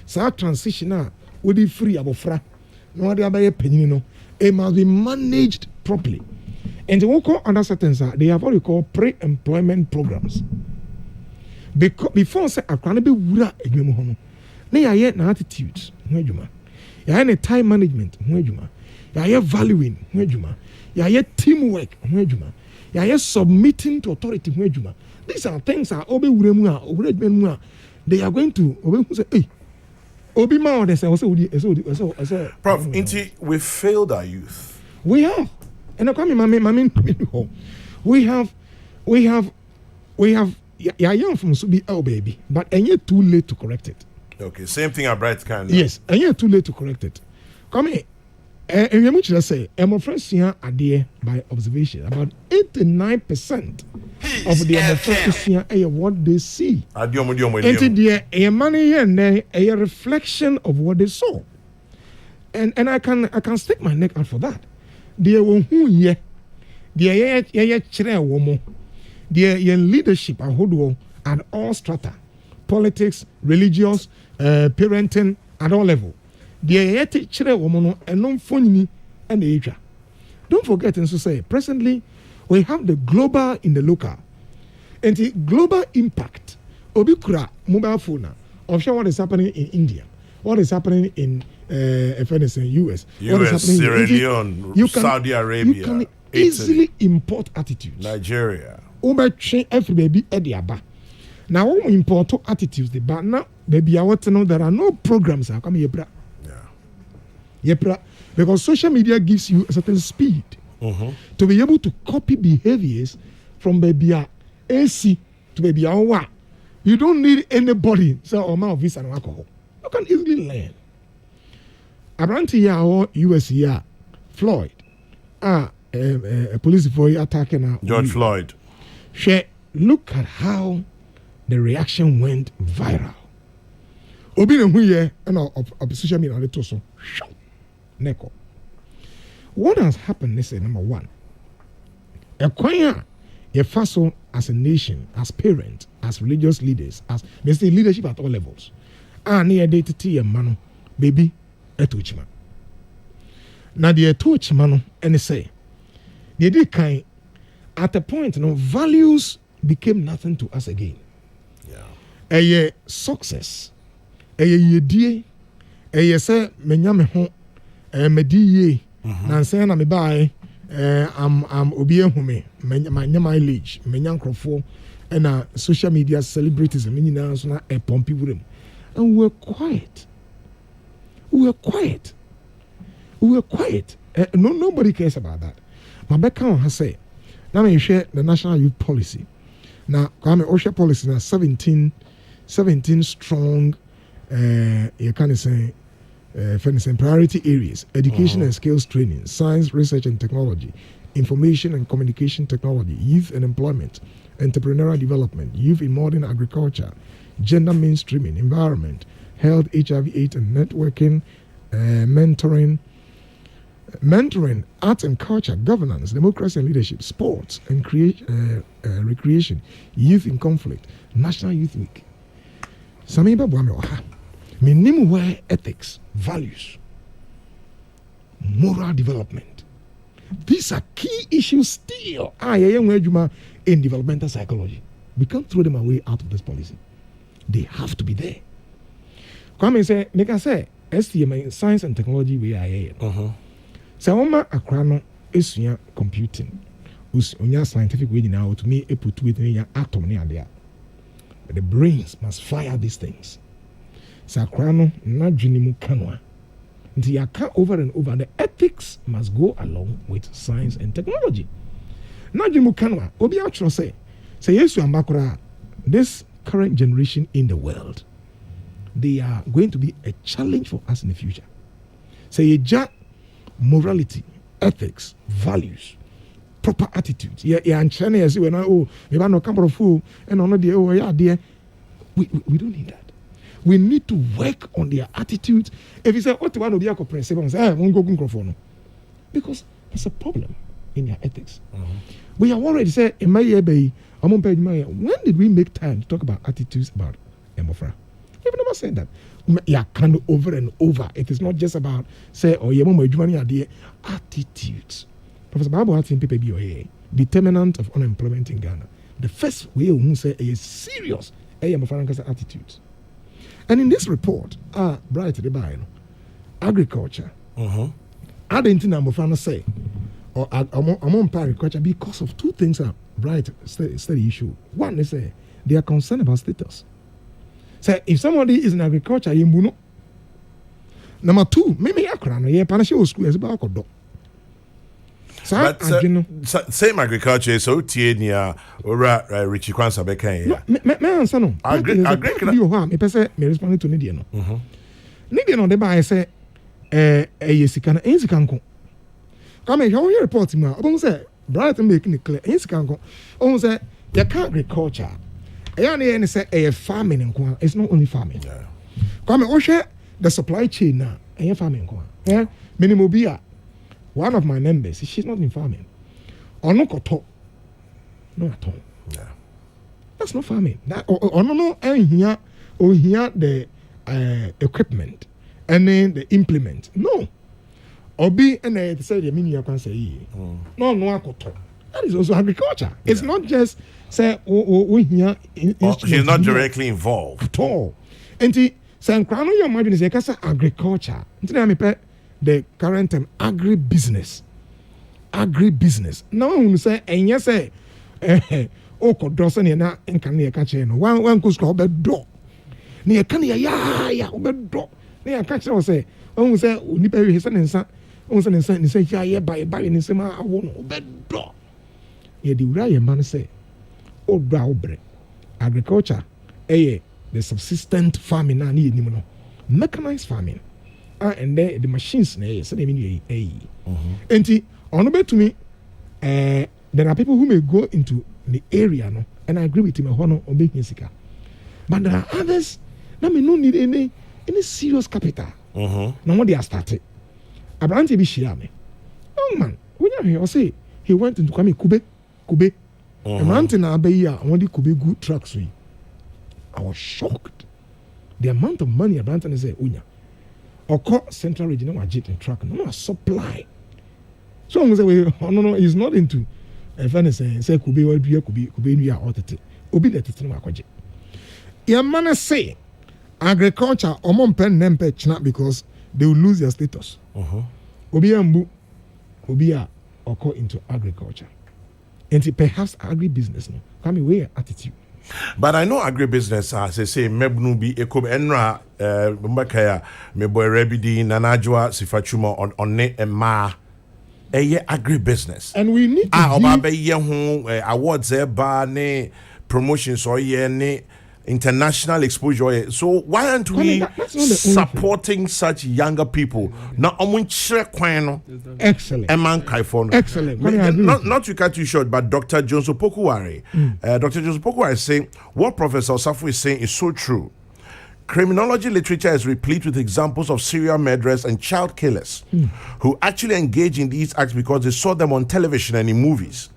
So that transition will be free abofra. No other by penny, no. It must be managed properly. And they will call under certain they have what we call pre-employment programs. Because before say I can't be wura edwemu hono. Na ya na attitudes, ho adwuma. Ya na time management, ho adwuma. Ya valuing, ho adwuma. Ya teamwork, ho adwuma. Ya submitting to authority, ho adwuma. These are things that they are going to say, hey, Obi Ma they say, Prof, we failed our youth. We have. And I come we have young from Subi oh baby, but and you're too late to correct it. Okay, same thing at Bright kind. Yes, and you're too late to correct it. Come here. And you just say, I'm friends here are there by observation. About 89% of the friends here are what they see. And the money here and there a reflection of what they saw. And I can stick my neck out for that. They who ye, the leadership at all strata, politics, religious, parenting at all levels. The teacher woman and non funny and the age. Don't forget and so say presently we have the global in the local. And the global impact obikura mobile phone of what is happening in India, what is happening in US, Sierra Leone, Saudi Arabia. You can easily import attitudes. Nigeria. Every baby ediaba. Now we import attitudes but now baby I want to know there are no programs that come here. Because social media gives you a certain speed to be able to copy behaviors from baby AC to baby hour. You don't need anybody say or my visa and alcohol. You can easily learn. Abranti ya or US ya Floyd. A police for attacking George Floyd. Look at how the reaction went viral. Obi ne huye and of social media on the so neko. What has happened is number one. A choir, a faso as a nation, as parents, as religious leaders, as basically leadership at all levels. And near date tea and mano, baby, a touchman. Now the touchman and say, they did kind at a point, values became nothing to us again. Yeah. A success, a day, a say, menyame ho, mediye, nansen na me buy. I'm obie hume my mileage menyan crofo and social media celebrities and nyina so na e pompi wuram and we're quiet nobody cares about that. My background has said now me share the national youth policy now come OSHA policy na 17 strong you can say priority areas: education and skills training, science, research and technology, information and communication technology, youth and employment, entrepreneurial development, youth in modern agriculture, gender mainstreaming, environment, health, HIV/AIDS and networking, mentoring, arts and culture, governance, democracy and leadership, sports and recreation, youth in conflict, National Youth Week. Samiba Bwame minimum where ethics, values, moral development. These are key issues still in developmental psychology. We can't throw them away out of this policy. They have to be there. Come and say, like I say, STM science and technology we are here. So Oma Akrano is computing. Unya scientific way now to me a put with me atom near there. But the brains must fire these things. Sakrano na junimu kanwa. Nti yaka over and over. The ethics must go along with science and technology. Na junimu kanwa. Obi actually say yesu ambakura. This current generation in the world, they are going to be a challenge for us in the future. Say ja morality, ethics, values, proper attitudes. Yeah, and China as when we no camera fool and on the we don't need that. We need to work on their attitudes. If you say, what one will be a comprehensive, because it's a problem in their ethics. We have already said, in my when did we make time to talk about attitudes about Emofra? We've never said that. Yeah, kind of over and over. It is not just about, say, oh, yeah, attitudes. Professor Babu had seen people be determinant of unemployment in Ghana. The first way we say is serious attitudes. And in this report, bright the buy agriculture. I didn't know I'm say or among agriculture because of two things are bright study issue. One is they are concerned about status. So if somebody is in agriculture, you know. Number two, maybe I can't partnership school as about but same agriculture so tie ora Richie Kwanza bekan ya me answer no agriculture me pese me respond to Nidia no Nidia no de ba say yesika na ensika nko come here report ma obon say bright make it clear ensika nko obon say ya can agriculture ya na ye say farming nko it's not only farming come o share the supply chain na farming nko minimum bia. One of my members, she's not in farming. Or no koto. No at all. Yeah. That's not farming. That or no and here the equipment and then the implement. No. Obi and they say the meaning you can say no koto. That is also agriculture. Yeah. It's not just say here she's not directly involved at all. And the San Crown your imagine is agriculture. The current term agribusiness. Now we say and yes say ko dosen ye na enkan ye ka che no one ko sko be do na ye kan ye ya be do na ye ka che o say on say oni pe we se nsa on se nsa ni say ya ye ba ni se ma awo no be do ye di wura ye man say obre agriculture the subsistent farming na ni enim no mechanized farming and the machines na so they mean enti ono betumi there are people who may go into the area no and I agree with him hono obehin sika but there are others that may not need any serious capital na what they are started abrante bi share me oh man when you say he went into kube abrante na abeyi a won di kube good trucks we I was shocked the amount of money abrante say onya oko central region na jet truck no supply so we say no he's not into if anything say kube wa dua kube nua otete obi let it no akwaje your man say agriculture omon pen nempe china because they will lose their status obi ambu obi a oko into agriculture and perhaps agribusiness no come away attitude. But I know agribusiness, as I say, mebnu bi ekob enra mbakaya mebo rebidi nanajwa sifachuma on ne ema eye agribusiness. And we need to oba ye ho awards ba ne promotions or ye ne international exposure. So why aren't we supporting such younger people? Now, excellent. Excellent. Not to cut you short, but Dr. Johnson Pokuware, Dr. Johnson Pokuware is saying what Professor Safu is saying is so true. Criminology literature is replete with examples of serial murderers and child killers who actually engage in these acts because they saw them on television and in movies.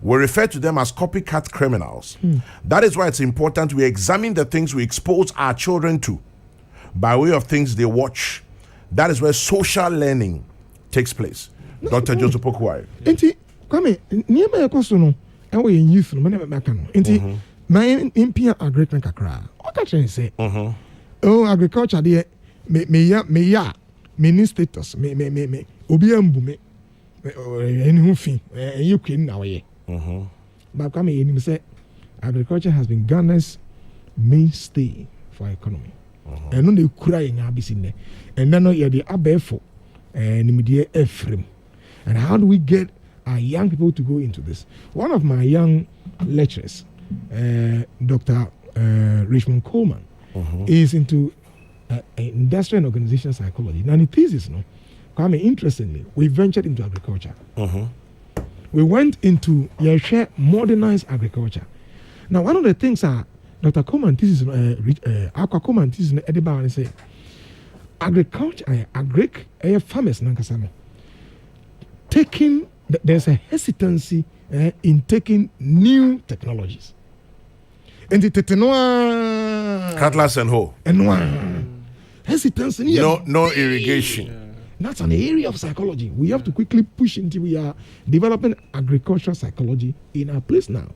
We refer to them as copycat criminals. That is why it's important we examine the things we expose our children to by way of things they watch. That is where social learning takes place. Dr. Joseph Pokuware. Enti, kwame, niema ya koso no, ewo ye youth no, mene meka no. Enti, ma impia agriculture kakra. Oka chen say, oh, agriculture de me ni status, me, obi ambu me, eni hu fin, you can na we. But come in, say agriculture has been Ghana's mainstay for economy. And no, they crying abyssin, and then you're the abefo and immediate Ephraim. And how do we get our young people to go into this? One of my young lecturers, Dr. Richmond Coleman, is into industrial and organizational psychology. Now, the thesis, no, come interestingly, we ventured into agriculture. We went into modernized agriculture. Now, one of the things Dr. Coleman thesis, Aqua Coleman thesis, and say, agriculture, farmers, there's a hesitancy in taking new technologies. And the Cutlass and hoe. Hesitancy. No irrigation. That's an area of psychology. We have to quickly push into. We are developing agricultural psychology in our place now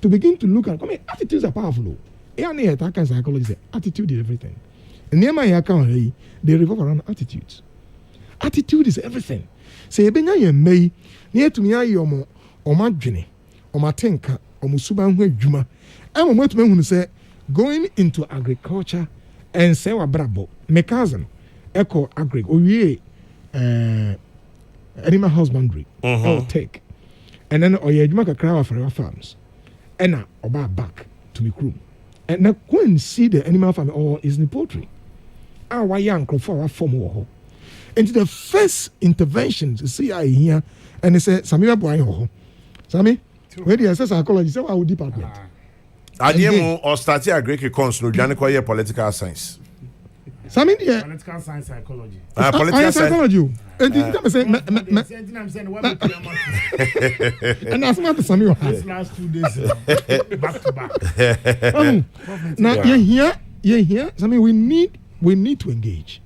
to begin to look at. Attitudes are powerful. Any attack and psychology, attitude is everything. And near my account, they revolve around attitudes. Attitude is everything. Say, Benya ye may near to me, yomo, or my journey, or my tenka, or musuba juma. I'm a who say going into agriculture and say wa brabo, me cousin, echo agri, or ye. Animal husbandry or take and then or you make a crowd for our farms and now about back to me crew and now go and see the animal farm or is the poultry our young for our form war into the first interventions you see I here and they say Samira boy Sammy where the assess psychology say our department Adiemu or start agriculture no dwane kwa political science. Sammy, political science psychology. Political psychology. And that's not the Sammy. These last 2 days, back to back. Now you're here. Sammy, we need to engage.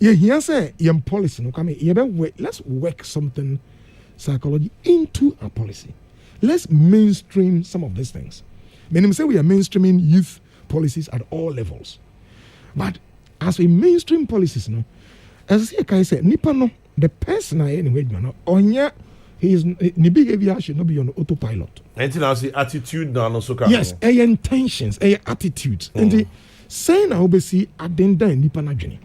You're here, say you're policy. No, come here. Let's work something psychology into our policy. Let's mainstream some of these things. Meaning, say we are mainstreaming youth policies at all levels, but as we mainstream policies, no, as I say, nipa no, the person I anyway, no, onya, the behavior should not be on autopilot. And attitude, no, so yes, a intentions, a attitudes, and the saying I will see addenda in nipa na journey.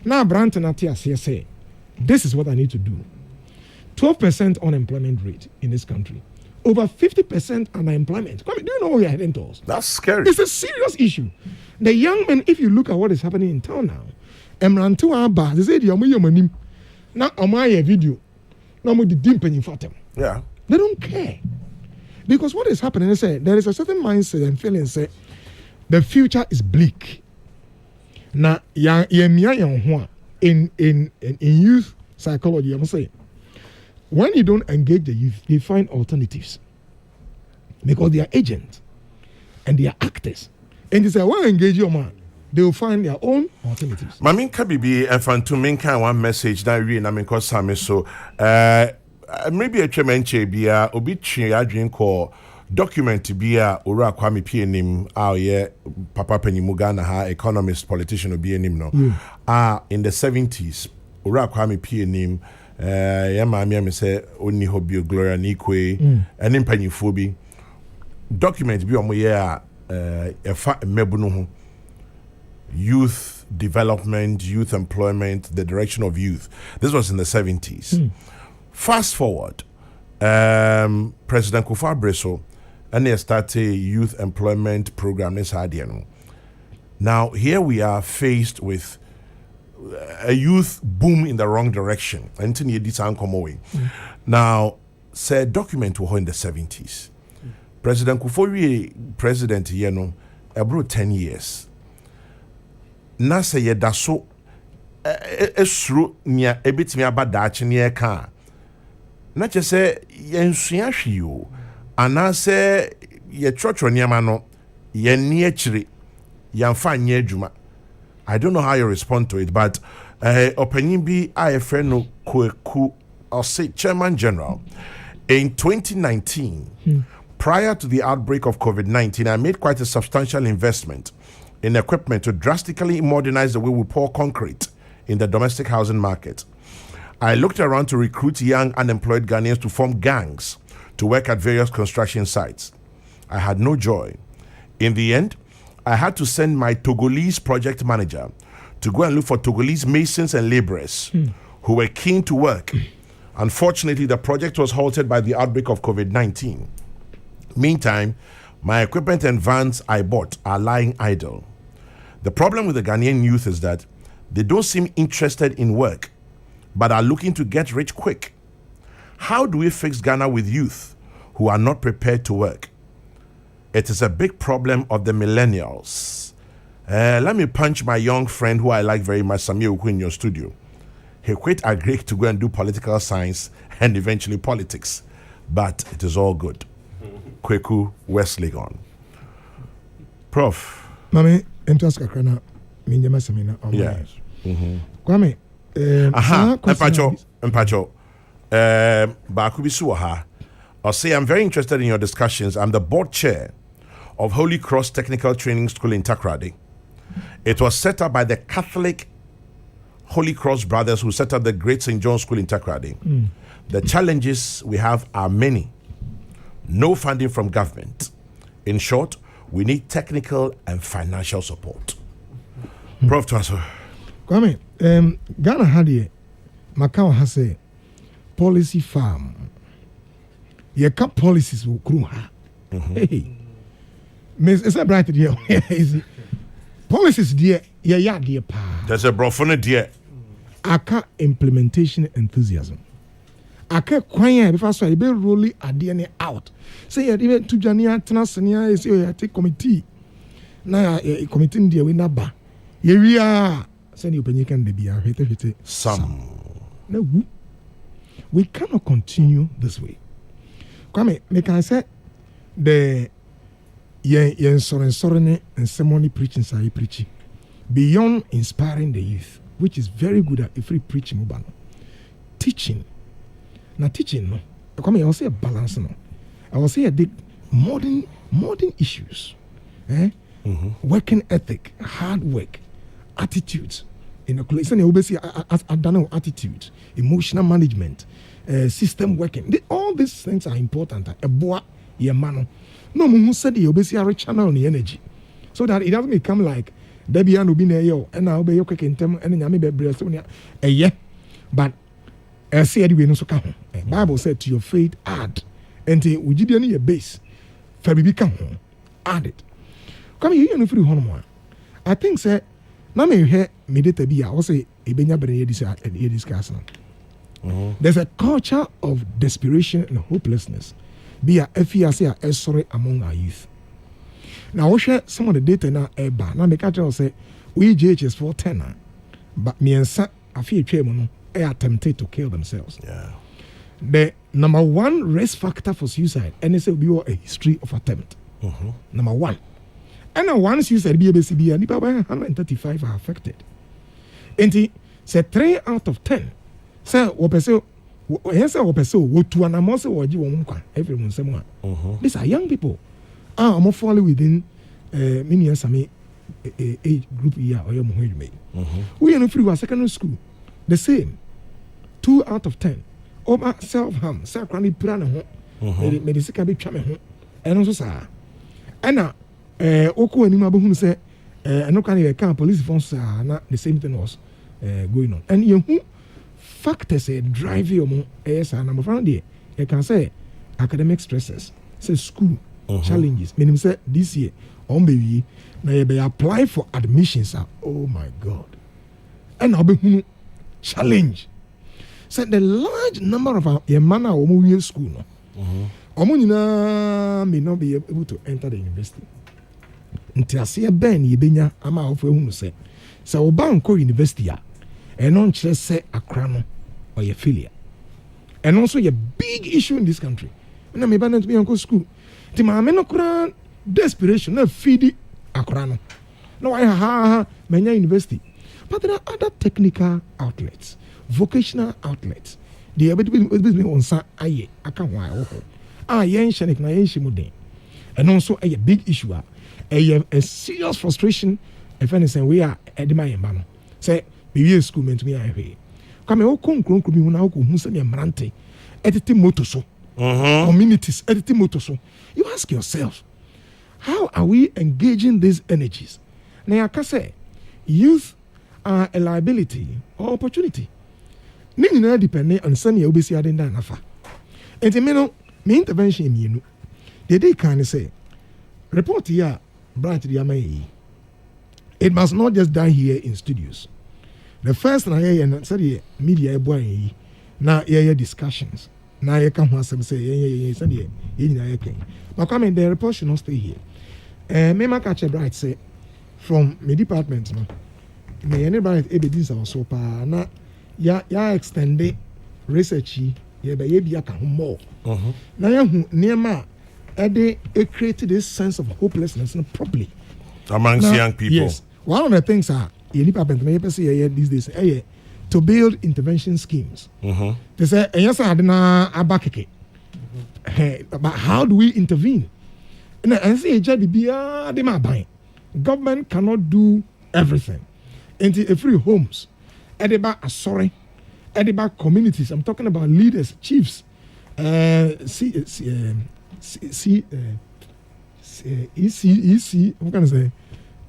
Now, Branton Atia say, this is what I need to do. 12% unemployment rate in this country. over 50% unemployment. Do you know what we are heading towards? That's scary. It's a serious issue. The young men, if you look at what is happening in town now, Emranto Abba, they say the Omoyomanim, now Omaya video, now the dimping for them. Yeah. They don't care. Because what is happening, they say, there is a certain mindset and feeling, say, the future is bleak. Now, in youth psychology, I'm saying, when you don't engage the youth, they find alternatives. Because they are agents and they are actors. And they say, well, engage your man. They will find their own alternatives. Maminka bibi and to minka one message that really na minko same so maybe a chemenche bia obi twi adwen ko document bia ora kwame pienim papa panimu Ghana ha economist politician obi enim no in the 70s ora kwame pienim ya maami me say oni hobio Gloria Nikwe enim panyifo bi document bi omo ye efa mebu no ho youth development, youth employment, the direction of youth. This was in the 70s. Fast forward, President Kofi Bresso and they started a youth employment program. Now, here we are faced with a youth boom in the wrong direction. Now, said document was in the 70s. President Kofi, president, about 10 years. Na se ye da so esuru nia ebetimi abadache ne ka na che se ye nsua hwe o ana se ye twotwo niam no ye ne akire yamfa anye adwuma. I don't know how you respond to it, but opanyin bi a friend no Kokrokoo, or say Chairman General, in 2019 prior to the outbreak of COVID-19, I made quite a substantial investment in equipment to drastically modernize the way we pour concrete in the domestic housing market. I looked around to recruit young unemployed Ghanaians to form gangs to work at various construction sites. I had no joy. In the end, I had to send my Togolese project manager to go and look for Togolese masons and laborers who were keen to work. Unfortunately, the project was halted by the outbreak of COVID-19. Meantime, my equipment and vans I bought are lying idle. The problem with the Ghanaian youth is that they don't seem interested in work, but are looking to get rich quick. How do we fix Ghana with youth who are not prepared to work? It is a big problem of the millennials. Let me punch my young friend who I like very much, Samir Uku, in your studio. He quit agreed to go and do political science and eventually politics, but it is all good. Kokrokoo, West Legon. Prof. Mami, interest kakrana minjama semina. Yes. Kwame. Mpacho. Bakubisu ha. I'll say I'm very interested in your discussions. I'm the board chair of Holy Cross Technical Training School in Takoradi. It was set up by the Catholic Holy Cross brothers who set up the Great St. John School in Takoradi. The challenges we have are many. No funding from government. In short, we need technical and financial support. Prof. Twaso. Kwame, Ghana had a Macau has a policy farm. Ye cap policies will crew her. Hey, Miss, is that bright dear? Policies dear, yeah, dear pa. There's a brofone dear. Aka implementation enthusiasm. Aka kwanya before so be rolling adene out. Say you even to Jania Transania say you take committee. Na committee dear we naba. Ye we are send you penny can be a hete some. No, we cannot continue this way. Kwame, make I say the yen sorry and ceremony preaching say preaching beyond inspiring the youth, which is very good at free preaching mobile. Teaching. Now teaching no. Kwame, I will say a balance no. I will say a big modern issues. Working ethic, hard work, attitudes. In a place, attitude, emotional management, system working. All these things are important. A boy, your man. No, who said you obviously are channel on the energy, so that it doesn't become like Debbie and Ubine yo, and I'll be okay in term and Yami Brestonia. Yeah, but I say we no so come. Bible said to your faith add enti ugidi ne ye base fa bibi ka ho add it come you no free hono I think say na me he me data bi a wo say ebenya bere ye discuss no. There's a culture of desperation and hopelessness be a FEAC a sorry among our youth. Now we share some of the data now eba na me ka tell say we JHS for 10 but me and I feel no are tempted to kill themselves. Yeah. The number one risk factor for suicide, and it's a history of attempt. Number one. And one suicide, BABCB, and 135 are affected. And say 3 out of 10. Say, these are young people. I'm falling within many years, age group here or we are free secondary school. The same. 2 out of 10. Over self-harm, self-chronic plan, medicine be chame, and also, sir. And now, Oko and Nimabu say, no kind of police force are not the same thing was going on. And you factors drive you as a number of you can say academic stresses, say school challenges. Meaning, say this year, on baby, now you apply for admissions. Oh my God. And I'll be challenge. So the large number of our man or school may not be able to enter the university. Until I see a ben yebenya ama of who say so banko university and on just say a crown or your failure. And also a big issue in this country. When I'm able to be uncle school. The mameno crown desperation no feed a crown. No I many university. But there are other technical outlets. Vocational outlets. The ability on sa aye aka wa yen shenik na yen shimude. And also a big issue a serious frustration if anything we are edema yemba. Say be school meant me I come o konkron ko bi hu na ko hu se me mrante editi moto so communities editi moto so. You ask yourself, how are we engaging these energies? Now I can say youth are a liability or opportunity. Nini depend on sani obesi adenda nafa. Enti me intervention mienu. They can say report here branch the amai. It must not just die here in studios. The first na here and say media boy na here discussions. Na here can one say say but come in the report should not stay here. Me ma catch a bright say from my department no. Me any bright ebedins also pa na ya extend research ye be ye bia ka more. Na ya hu niema create this sense of hopelessness properly amongst young people. Yes. One of the things are these days to build intervention schemes. They say but how do we intervene? And say government cannot do everything. Into free homes, sorry, communities. I'm talking about leaders, chiefs, EC, what can I say?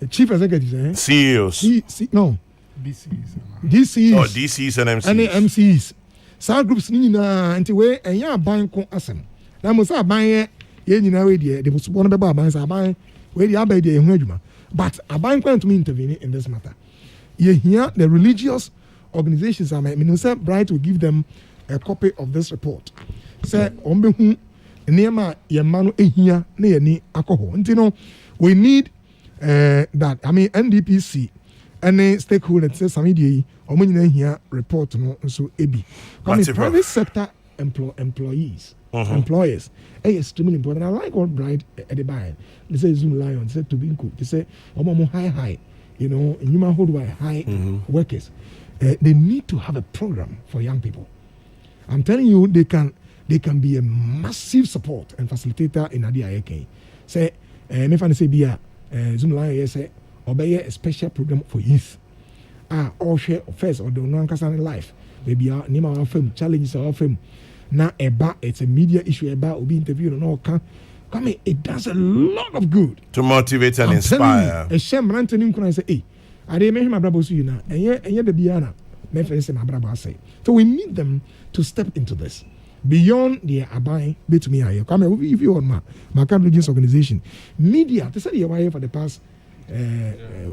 Chief executives, CEOs. No. DCs. Oh, DCs and MCs. And MCs. Some groups need until way and ya buying con asem. Now must I buy they was one of the buyers are buying where the abbey de but I buying to me intervene in this matter. You hear the religious organizations are Minister Bright will give them a copy of this report. Say ombehu Nema Yamano ehia ne ni alcohol. And you know, we need that. I mean NDPC any stakeholders say some here report no so ebi. I mean private sector employees, employers. Extremely important. I like what Bright at the buy. They say Zoom Lion, they say Tobinco, they say high, you know, in human hold high workers. They need to have a program for young people. I'm telling you, they can be a massive support and facilitator in Adi. Say, if I say be Zoom Lion, say, obey a special program for youth. All share first or the non-Kassan life. Maybe name our film, challenges our film. Now, it's a media issue about will be interviewed and all can. Come in, it does a lot of good to motivate and inspire. A shame ranting can say, hey, I didn't make my brother see you now, and yet the Biana, my friends and my brother say. So we need them to step into this. beyond the abai betumi aye come if you on my Regions organization media they said you were for the past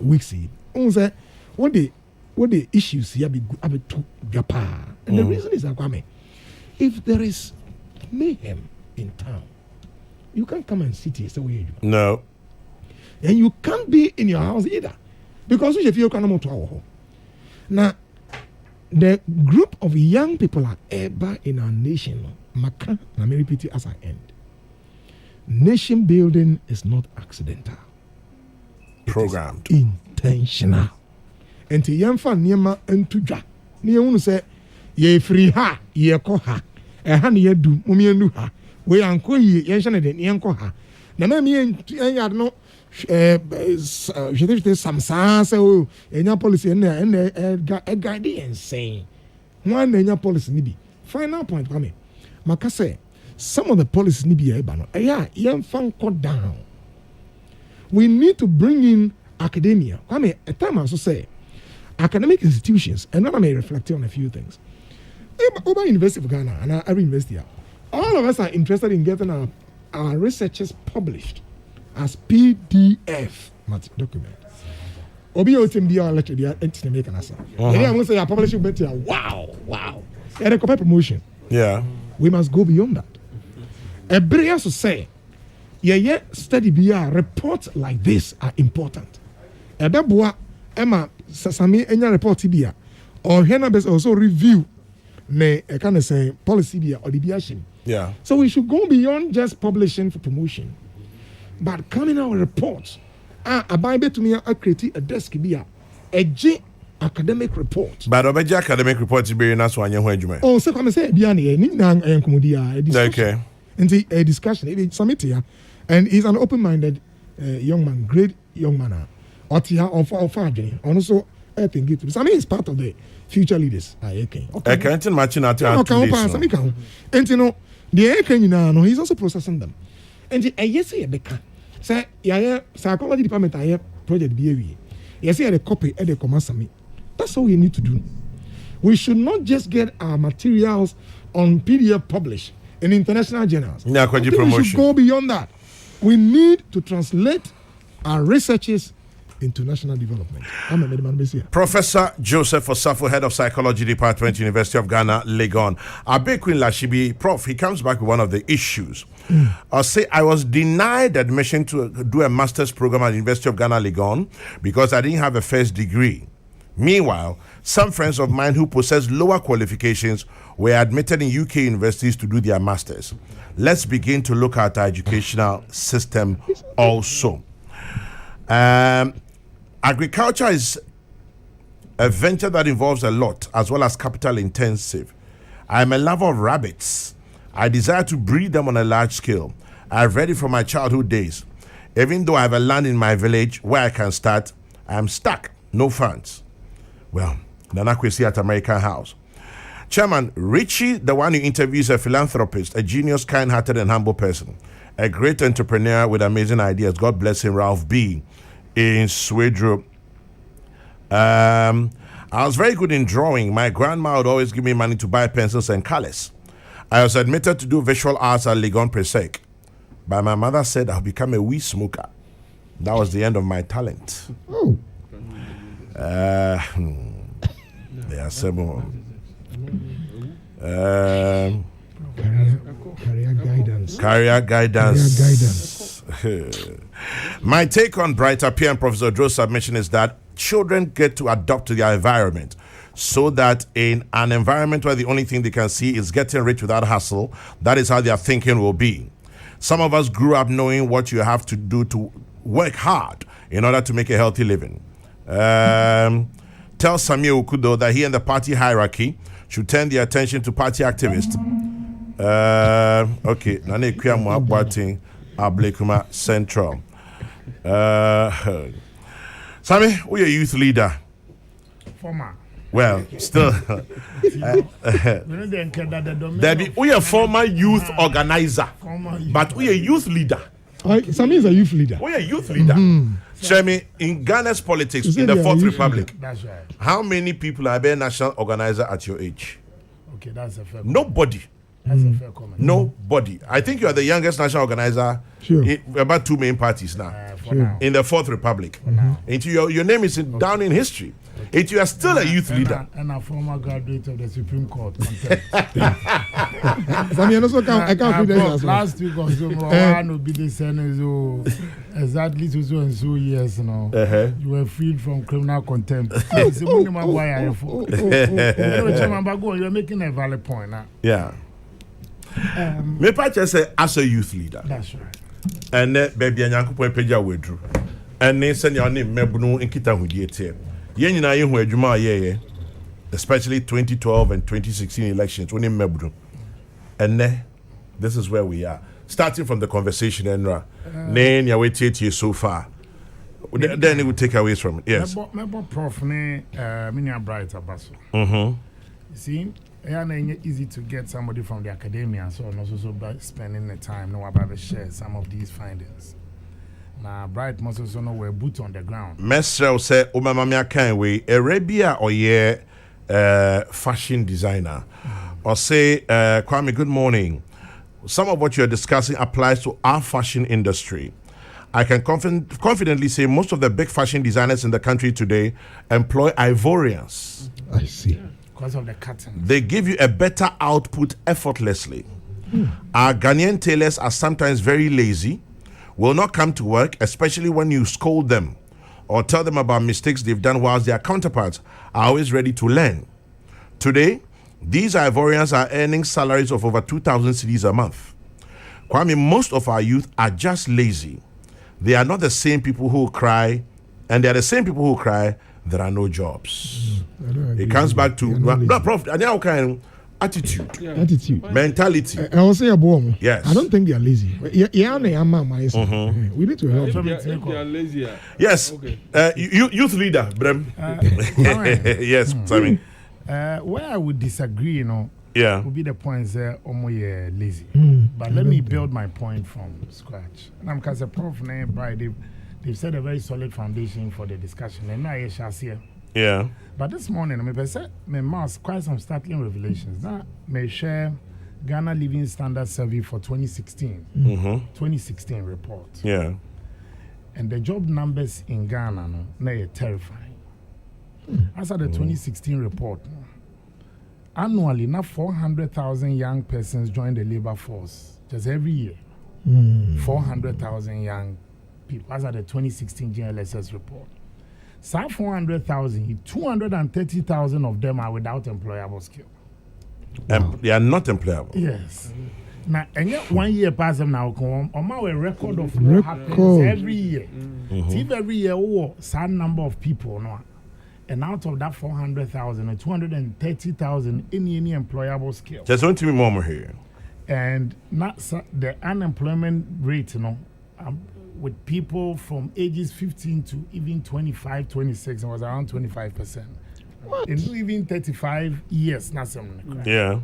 weeks on say what the issues here be to gapa and the reason is that if there is mayhem in town you can't come and sit here so no, and you can't be in your house either because if you can't to now the group of young people are ever in our nation. Maka na me repeat it as I end. Nation building is not accidental. Programmed. It is intentional. And to young fan niema entudwa. Ni unu say ye free ha, ye ko ha. Ha ne yadu, mumi enu ha. We anko ye yenhye de ne enko ha. Na me yad no j'étais samsa say o enya policy e guide insane one enya policy ni bi final point come maka say some of the policies ni bi e ba no yem fan cut down we need to bring in academia come a time also say academic institutions and now I may reflect on a few things over University of Ghana and every university all of us are interested in getting our researches published as PDF document. Obi otim dia lecture dia entity make an answer. And I say publish it better. Wow. And a promotion. Yeah. We must go beyond that. A brilliant to say, yeah, study BR reports like this are important. A beboa Emma Sasami enya report BR or Hena best also review ne a kind of say policy BR or the BR. Yeah. So we should go beyond just publishing for promotion. But coming out with reports, I buy to me I create a desk be a J academic report. But obeji academic report be na so anya ho adwuma. Oh, so come say bia na ni na enkomodia okay. And a discussion it summit here and he's an open-minded young man, great young man. Otia on for adwene. Also I think it I mean it's part of the future leaders. Okay. I can't imagine at okay. And you know the no he's also processing them. And yes beka say yeah psychology department I project be yes the copy and the commerce. That's all we need to do. We should not just get our materials on PDF published in international journals. We should go beyond that. We need to translate our researches into national development. Professor Joseph Osafo, Head of Psychology Department, University of Ghana, Legon. Abekwin Lashibi, Prof, he comes back with one of the issues. I'll say I was denied admission to do a master's program at the University of Ghana, Legon, because I didn't have a first degree. Meanwhile, some friends of mine who possess lower qualifications were admitted in UK universities to do their masters. Let's begin to look at our educational system also. Agriculture is a venture that involves a lot as well as capital intensive. I am a lover of rabbits. I desire to breed them on a large scale. I've read it from my childhood days. Even though I have a land in my village where I can start, I am stuck. No funds. Well, Nana Kwesi at American House. Chairman, Richie, the one who interviews, a philanthropist, a genius, kind-hearted and humble person, a great entrepreneur with amazing ideas. God bless him, Ralph B. in Swedro. I was very good in drawing. My grandma would always give me money to buy pencils and colors. I was admitted to do visual arts at Legon Presec, but my mother said I'll become a weed smoker. That was the end of my talent. Oh. There are some more. Career guidance. Career guidance. My take on Brighter P and Professor Joe's submission is that children get to adapt to their environment, so that in an environment where the only thing they can see is getting rich without hustle, that is how their thinking will be. Some of us grew up knowing what you have to do to work hard in order to make a healthy living. Tell Samuel Okudo that he and the party hierarchy should turn their attention to party activists. Okay, Nane Kuyamo Abwating Ablekuma Central. Sammy, we are youth leader. Former. Well, still. Debbie, we are former youth organizer, but we are youth leader. Sammy is a youth leader. We are youth leader. Shemi, in Ghana's politics, in the Fourth Republic, that's right. How many people are being national organizer at your age? Okay, that's a fair. Nobody. That's a fair comment. Nobody. I think you are the youngest national organizer. Sure. About 2 main parties now. For now. In the Fourth Republic. Your name is down in history. You are still a youth leader. And a former graduate of the Supreme Court. Contempt. I can't read that. Last week or so, one will be the same exactly so and so years now. You were freed from criminal contempt. You are making a valid point now. Yeah. Me just say as a youth leader. That's right. And baby Nyankopon pagya wedru. And ne send your name mebunu nkita hudie tie. Yen nyina ye hu adwuma ye especially 2012 and 2016 elections when mebunu. And this is where we are. Starting from the conversation Enra. Ne nya we tie so far. Then it will take away from it. Yes. Mebo prof ne minia bright abaso. You see, it's easy to get somebody from the academia, so also by spending the time no about share some of these findings. Now, Bright must also know we're boot on the ground. Mesrel said, Umamamia Kanwe, Arabia or ye fashion designer. Or say, Kwame, good morning. Some of what you're discussing applies to our fashion industry. I can confidently say most of the big fashion designers in the country today employ Ivorians. I see. Because of the cutting. They give you a better output effortlessly. Our Ghanaian tailors are sometimes very lazy, will not come to work, especially when you scold them or tell them about mistakes they've done, whilst their counterparts are always ready to learn. Today, these Ivorians are earning salaries of over 2,000 cedis a month. Kwame, most of our youth are just lazy. They are not the same people who cry, and they are the same people who cry, there are no jobs. It comes back to attitude, mentality. I will say a bomb. Yes. I don't think they are lazy. We need to help them. They are lazy. Yes. Okay. Youth leader, Brem. Yes, Sammy. Where I would disagree, would be the points there, lazy. But let me build my point from scratch. And I'm because a prof named Bright, they've set a very solid foundation for the discussion. And now I shall see. Yeah. But this morning, I must quite some startling revelations. That may share Ghana Living Standard Survey for 2016. 2016 report. Yeah. And the job numbers in Ghana, they are terrifying. As of the 2016 report, annually, now 400,000 young persons join the labor force just every year. 400,000 young people. As of the 2016 GLSS report. So 400,000, 230,000 of them are without employable skill. They are not employable. Yes. Now, and yet 1 year pass them now, on my record of what happens every year. If every year, some number of people, and out of that 400,000, 230,000 any employable skill. Just want to be more here. And not the unemployment rate, with people from ages 15 to even 25, 26, it was around 25%. What? And even 35 years, not something like that. Yeah.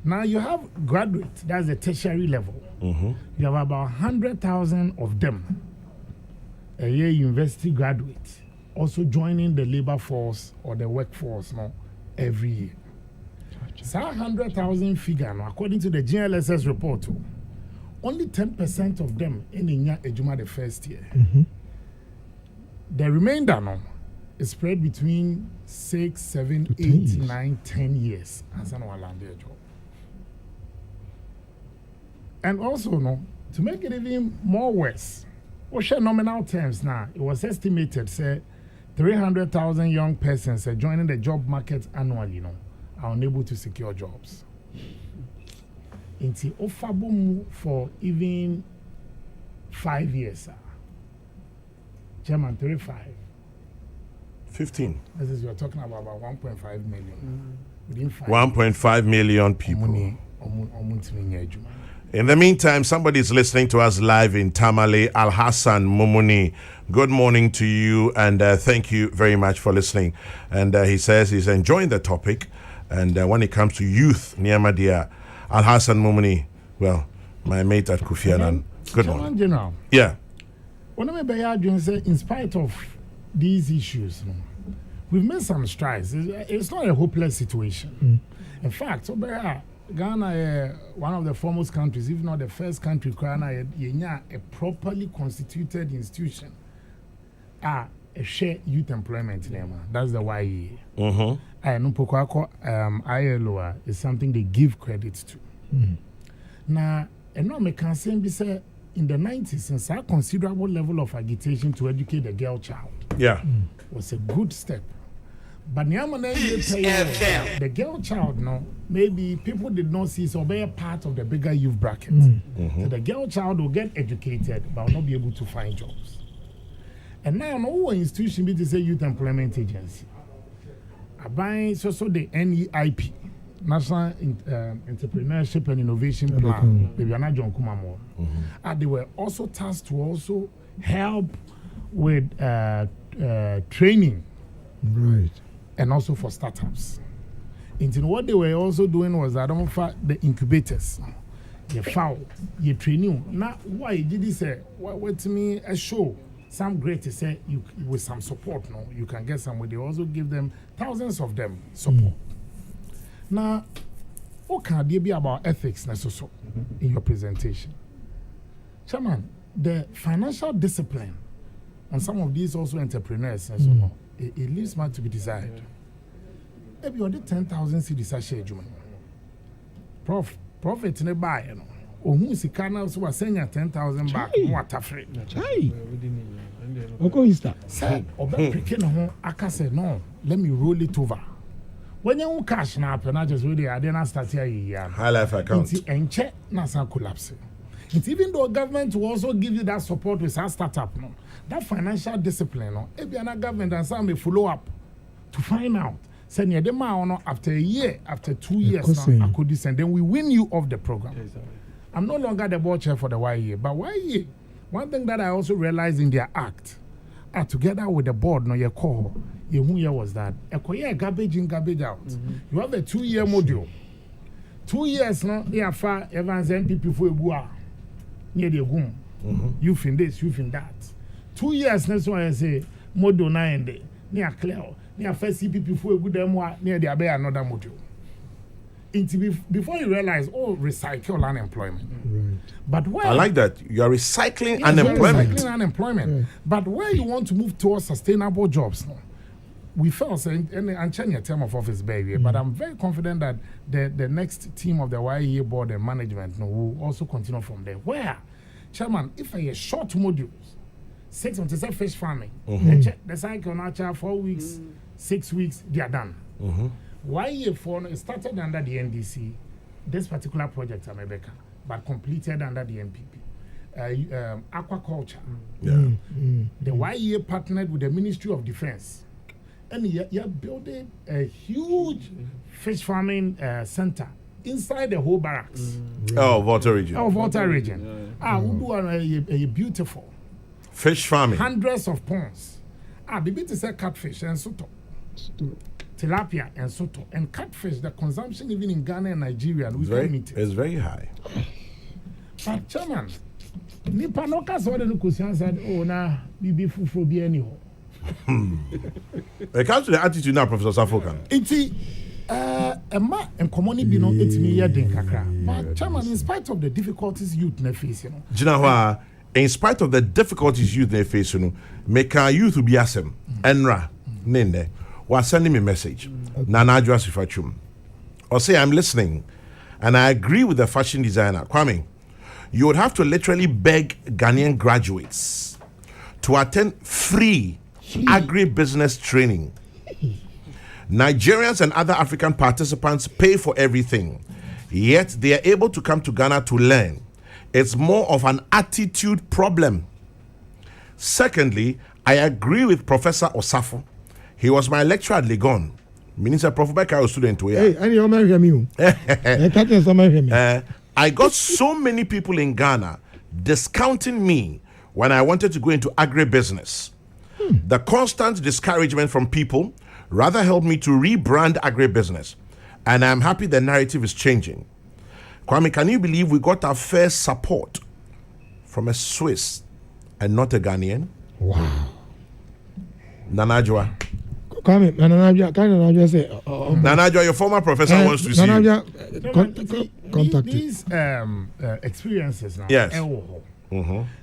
Now you have graduates, that's the tertiary level. You have about 100,000 of them, a year university graduates, also joining the labor force or the workforce every year. So 100,000 figure, according to the GLSS report, only 10% of them in Ejuma the first year. The remainder is spread between 6, 7, 8, 9, 10 years as an land job. And also, to make it even more worse, share nominal terms now, it was estimated, say, 300,000 young persons joining the job market annually are unable to secure jobs. Into offerable for even 5 years, Chairman, 35. 15. This is, you're talking about 1.5 million. Within 1.5 million people. In the meantime, somebody is listening to us live in Tamale. Al Hassan Mumuni, good morning to you, and thank you very much for listening. And he says he's enjoying the topic, and when it comes to youth, Niamadia, Al Hassan Mumuni, well, my mate at Kofi Annan. Good morning. General, yeah. When I say, in spite of these issues, we've made some strides. It's not a hopeless situation. In fact, Ghana, one of the foremost countries, if not the first country, Ghana, a properly constituted institution. A share youth employment name. That's the YE. And ILO is something they give credits to. Now, and no, me can say in the 90s, since a considerable level of agitation to educate the girl child, was a good step. But the girl child, no, maybe people did not see so be a part of the bigger youth bracket. So the girl child will get educated, but will not be able to find jobs. And now, no institution be to say youth employment agency. I buy so the NEIP, National Entrepreneurship and Innovation Plan. They were not John Kumamo. And they were also tasked to also help with training. Right. And also for startups. And what they were also doing was that the incubators, you foul, you training. Now, why did he say? What to me a show? Some great to say you with some support. No, you can get some. They also give them thousands of them support. Now, what can there be about ethics necessary in your presentation? Chairman, the financial discipline on some of these also entrepreneurs and so on. It leaves much to be desired. Maybe you did 10,000 cedis a share, profit in a buy, you know. Or who is the canals who are saying 10,000 back, what a free. Hey, okay, is that? Say, or I say, no, let me roll it over. When you cash now, and I just really, I didn't start here. High life account. And check, Nasa collapse. It's even though government will also give you that support with our startup, no. That financial discipline, no, if you're not government and some may follow up to find out. Send you the man after a year, after 2 years, now, I could descend. Then we win you off the program. I'm no longer the board chair for the YE, but YE, one thing that I also realized in their act, together with the board, no, your core, your year was that a garbage in, garbage out. You have a 2-year module. 2 years, no, they are far Evans NPP for a near the room. Youth in this, youth in that. 2 years, that's why I say, module 9 day, near clear, near first CPP for a good near the Abbey another module. Before you realize, recycle unemployment. Right. But where I like that. You are recycling unemployment. Recycling unemployment. Right. But where you want to move towards sustainable jobs, no, we felt and change your term of office, baby. But I'm very confident that the next team of the YEA board and management will also continue from there. Where, Chairman, if I short modules, 6 months, say fish farming, the cycle natural 4 weeks, 6 weeks, they are done. YEA started under the NDC, this particular project, America, but completed under the NPP. Aquaculture. The YEA partnered with the Ministry of Defense. And you're building a huge fish farming center inside the whole barracks. Volta region. Volta region. We do a beautiful fish farming. Hundreds of ponds. The bit is a catfish and soto. Tilapia and soto. And catfish, the consumption even in Ghana and Nigeria, we can meet it. It's very high. But Chairman, Nipanoka saw the question said, na bibi fufu bi anyhow. It comes to the attitude now, Professor Safokan. And common be no 8 million kakra. But Chairman, in spite of the difficulties youth na face, you know. Jinahwa, in spite of the difficulties youth na face, you know, make our youth be asem. Enra, nene, was sending me a message. Nana Joas Ifachum. Or say I'm listening, and I agree with the fashion designer, Kwame. You would have to literally beg Ghanaian graduates to attend free agribusiness training. Nigerians and other African participants pay for everything, yet they are able to come to Ghana to learn. It's more of an attitude problem. Secondly, I agree with Professor Osafo. He was my lecturer at Legon. Minister Prof. Beka was student to here. I got so many people in Ghana discounting me when I wanted to go into agribusiness. The constant discouragement from people rather helped me to rebrand agribusiness. And I'm happy the narrative is changing. Kwame, can you believe we got our first support from a Swiss and not a Ghanaian? Wow. Nanajwa. Kwame, Nanajwa say, Nanajo, your former professor wants to see you. Contact these experiences now. Yes.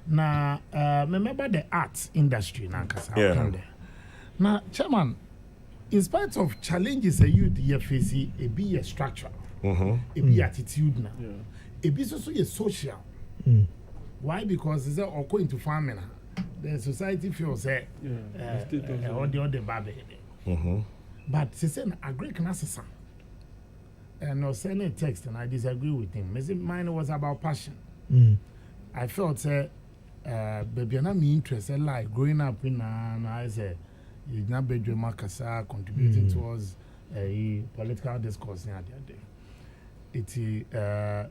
Now, remember the arts industry now, Yeah. Now, Chairman, in spite of challenges a youth here facing, it be a structure, it be attitude now, it be also a social. Why? Because it's all going to farming. The society feels all the other baby. But she said, I agree with him. And I was sending a text, and I disagree with him. Mine was about passion. I felt, baby, I'm interested, like growing up in, I said, you're not bedroom Makasa contributing towards a political discourse. It's a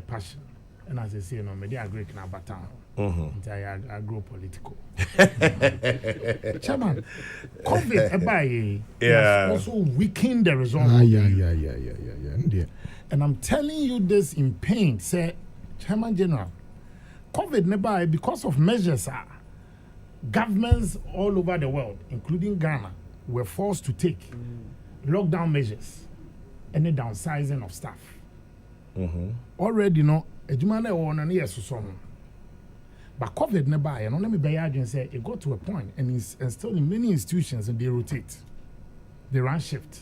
passion. And as I say, no, maybe I agree with Nabatan. I grow political. Chairman, COVID has also weakened the result. Yeah. And I'm telling you this in pain, say, Chairman General, COVID never, because of measures, governments all over the world, including Ghana, were forced to take lockdown measures and the downsizing of staff. Already, you know, a Jumane or an year so. But COVID never, and let me be and say it got to a point, and still in many institutions, and they rotate, they run shift.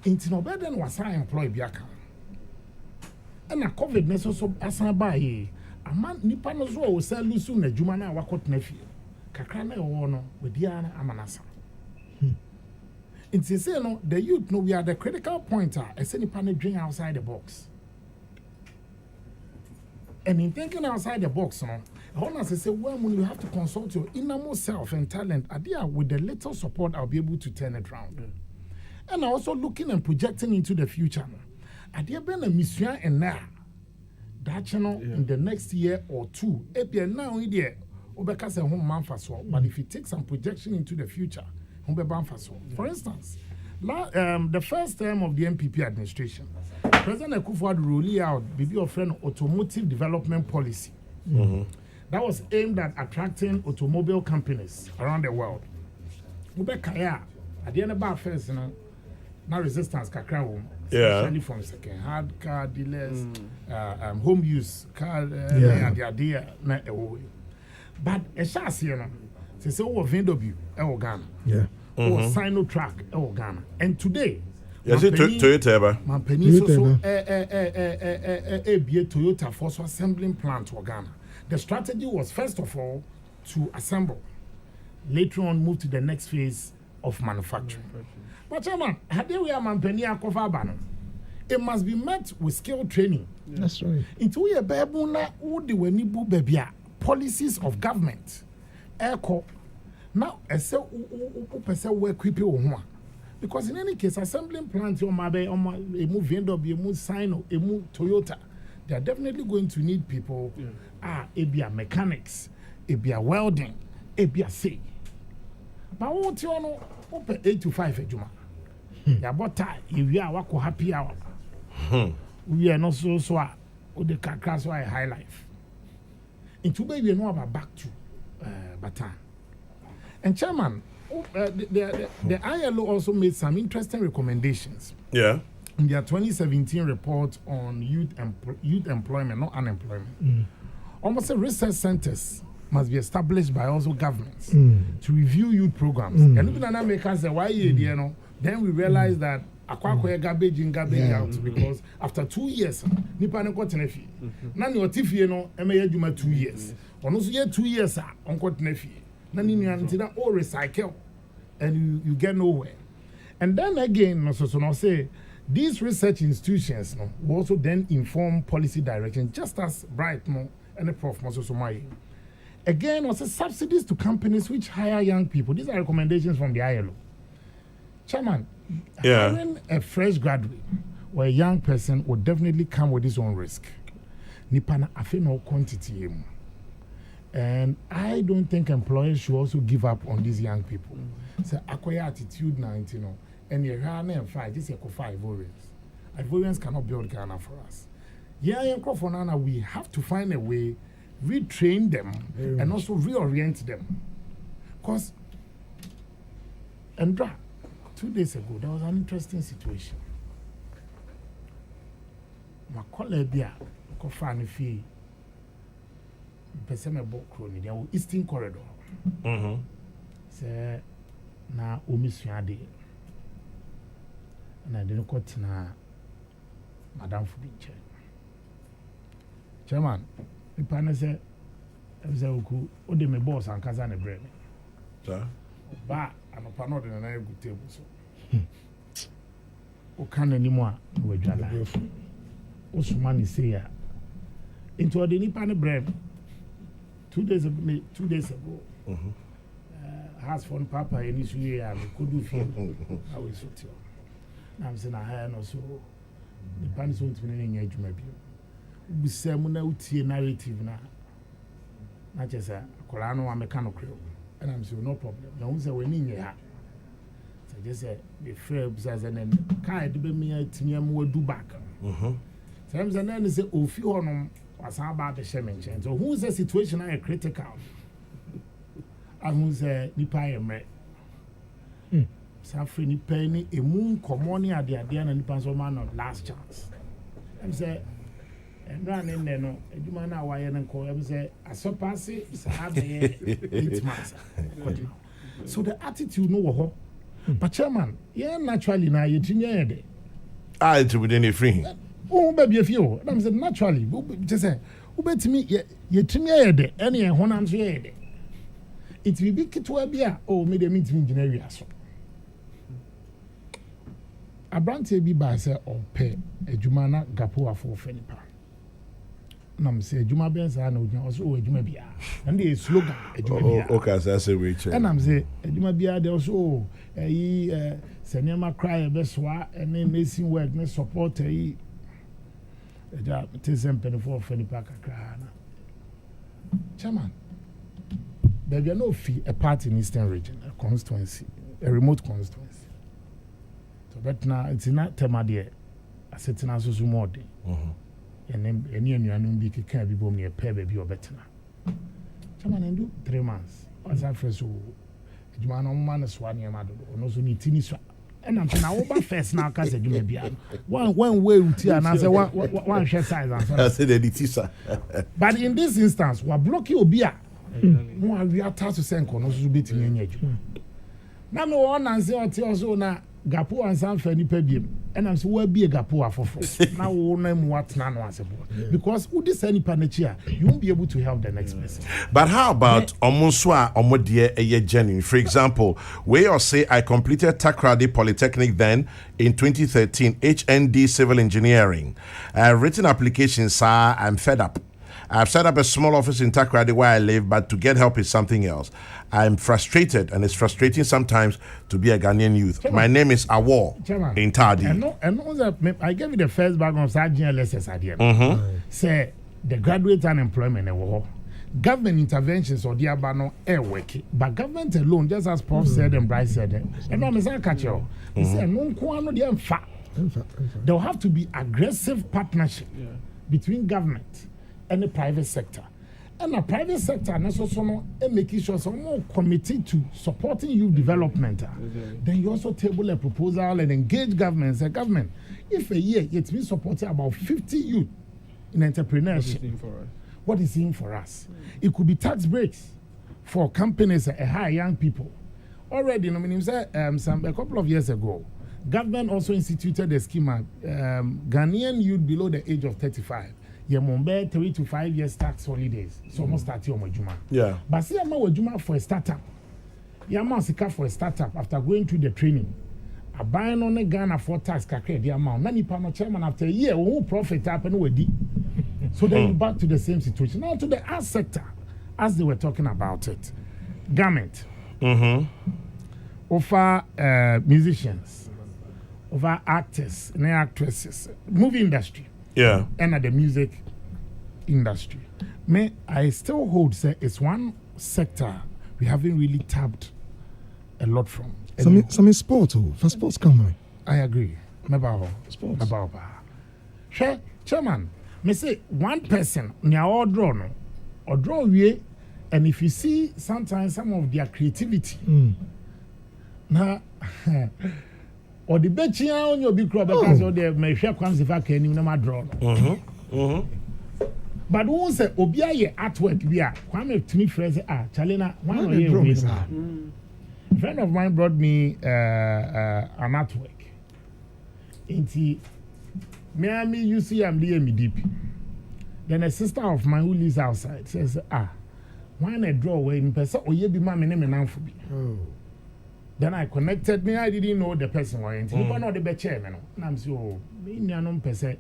Into no better than was I employed Biaka. And a COVID necessary as I buy a man Nipanos will sell you soon a Jumana Wakot nephew. Kakrana or no with Diana Amanasa. It's say no, the youth know we are the critical pointer, as any panel drink outside the box. And in thinking outside the box, no, honestly say, well, when you have to consult your innermost self and talent, idea with the little support, I'll be able to turn it around. And also looking and projecting into the future. Idea been a mission and now that channel in the next year or two. Now idea Obeka say home man for so, but if you take some projection into the future, home ban for so. For instance, the first term of the MPP administration, President Akufo-Addo rolled out an automotive development policy that was aimed at attracting automobile companies around the world. Ubekaya at the end of our first, now resistance kakra home, especially from second-hand car dealers, home use car, the idea na but a chassis, they say over VW, Ghana, or Sinotrack, Ghana, and today. Yes, Toyota. Mampeni so Toyota for assembling plant to Ghana. The strategy was first of all to assemble, later on move to the next phase of manufacturing. But Chairman, had we are Mampeni Akofabano, it must be met with skill training. That's right. Into a babuna udi wenibu bebia policies of government. Echo now I say work people. Because in any case, assembling plants, emu VW, emu Sino, emu Toyota, they are definitely going to need people. Ebia mechanics, ebia welding, ebia say. But what you know, open 8 to 5 ejuma. Ya bota, if you are wako happy hour. We are not so the kakras why high life. In Tuba, we know about back to Bataan. And Chairman, the ILO also made some interesting recommendations. Yeah. In their 2017 report on youth employment, not unemployment. Almost research centers must be established by also governments to review youth programs. And even in America, then we realize that akwakoye garbage in, garbage out, because after 2 years, nipa ne kotenefi. Na ni otifie no emeye juma 2 years. Ono so ye 2 years on kotenefi. Na ni ntina all recycle and you get nowhere. And then again, so say these research institutions will also then inform policy direction, just as Brightmore and the Prof. Mososomai. Again, also subsidies to companies which hire young people. These are recommendations from the ILO. Chairman, hiring a fresh graduate or a young person would definitely come with its own risk. Nipana afino quantity. And I don't think employers should also give up on these young people. So acquire attitude 19, and you run and fight. This is five Ivorians. Ivorians cannot build Ghana for us. Yeah, we have to find a way, retrain them, and also reorient them. Because, Andra, 2 days ago, there was an interesting situation. My colleague there, Kofani Fee, Peseme Bokroni, the Eastern Corridor. Say, na Omisuade. And I didn't cut na Madame Fubinche. Chairman, the panel said, I was a me boss and Kazan bread. Sir? But I'm a panel in a very good table. So, o can anymore with your life. Osumani say, into the Nipan bread 2 days ago. Has fun papa in his way and could do feel how we sort you. I'm saying I had also the pants won't be any age maybe. We say Munauti narrative now. Not just a Colano and mechanical. And I'm saying no problem. No one's a winning here. So just say the Frebs as an end. Can't be me a team will do back. Sometimes and then say, oh, few on them was about the shaman. So who's the situation I critical? And who's a nipa emre. Suffering nipa ni a moon common at the idea and nipa so man of last chance. I'm say, and run in there no, a humana wire and call him say, I surpass it, 8 months. So the attitude no, but chairman, yeah, naturally now you're in Ah, it's within a free. Oh, baby, if you, I'm saying naturally, just say, who bet me, you're timid, any one answer. It will be to a beer or made a meeting in area. A branch be by say or pay a Jumana Gapua for Fenipa. Nam say Juma Benz and also a Jumabia. And the slogan a Jumabia. Okay, that's a way. And I'm say a Jumabia, there also a Senema cry a beswa and then missing work, no support a job. It is empty for Fenipa. Chairman. There be no fee a part in Eastern region, a constituency, a remote constituency. So, but now it's not Temadia, a certain as more day. And then any and be can be born near pair baby or better. Someone and do 3 months. As I first, you man on man is 1 year, madam, or no, so need tinny. And I'm saying, I over first now, because you may be one way with you, and I say, one share size. I said, the but in this instance, what block you be no, we are tasked to send Konos to be to me. Now, no one answer also now Gapo and San Fanny Pebium, and I'm so well be a Gapo for now. We'll name what none was about because who this any panachia, you won't be able to help the next person. But how about Omonswa Omodia a genuine? For example, where you say I completed Takrady Polytechnic then in 2013, HND Civil Engineering. Written applications, sir, I'm fed up. I've set up a small office in Takrady where I live, but to get help is something else. I'm frustrated, and it's frustrating sometimes to be a Ghanaian youth. Chairman. My name is Awo in Tadi. And I gave you the first background of Sergeant LSS idea. Say the graduate unemployment government interventions or the abano air working, but government alone, just as Prof said and Bryce said, and I'm a catch you. He said, no, there will have to be aggressive partnership between government and the private sector. And the private sector necessarily making sure some more committed to supporting youth development. Then you also table a proposal and engage government. Say, government, if a year it's been supporting about 50 youth in entrepreneurship, what is in for us? It could be tax breaks for companies that hire young people. Already, a couple of years ago, government also instituted a scheme, Ghanaian youth below the age of 35. Yemombe 3 to 5 years tax holidays. So almost start your Juma. Yeah. But see Yama Juma for a startup. Yama Sika for a startup after going through the training. A buying on a Ghana for tax kakre the amount. Nani Pano chairman after a year who profit happen with it. So then you back to the same situation. Now to the art sector, as they were talking about it. Garment. Over musicians, over actors and actresses, movie industry. Yeah. And at the music industry. I still hold say it's one sector we haven't really tapped a lot from. Some in sport, for sports company. I agree. About sports. Chairman, me say one person near all draw no or draw we, and if you see sometimes some of their creativity. Now or the betchia on your big crop because of the may share comes if I can in my draw. But who say Obia artwork beer? Kwame to me phrase Chalina, one of you. A friend of mine brought me an artwork. Into Miami, you see, I'm the deep. Then a sister of mine who lives outside says, why not draw away in person or you be my name and for me? Then I connected me, I didn't know the person was you know the bed chairman. And I'm so me person.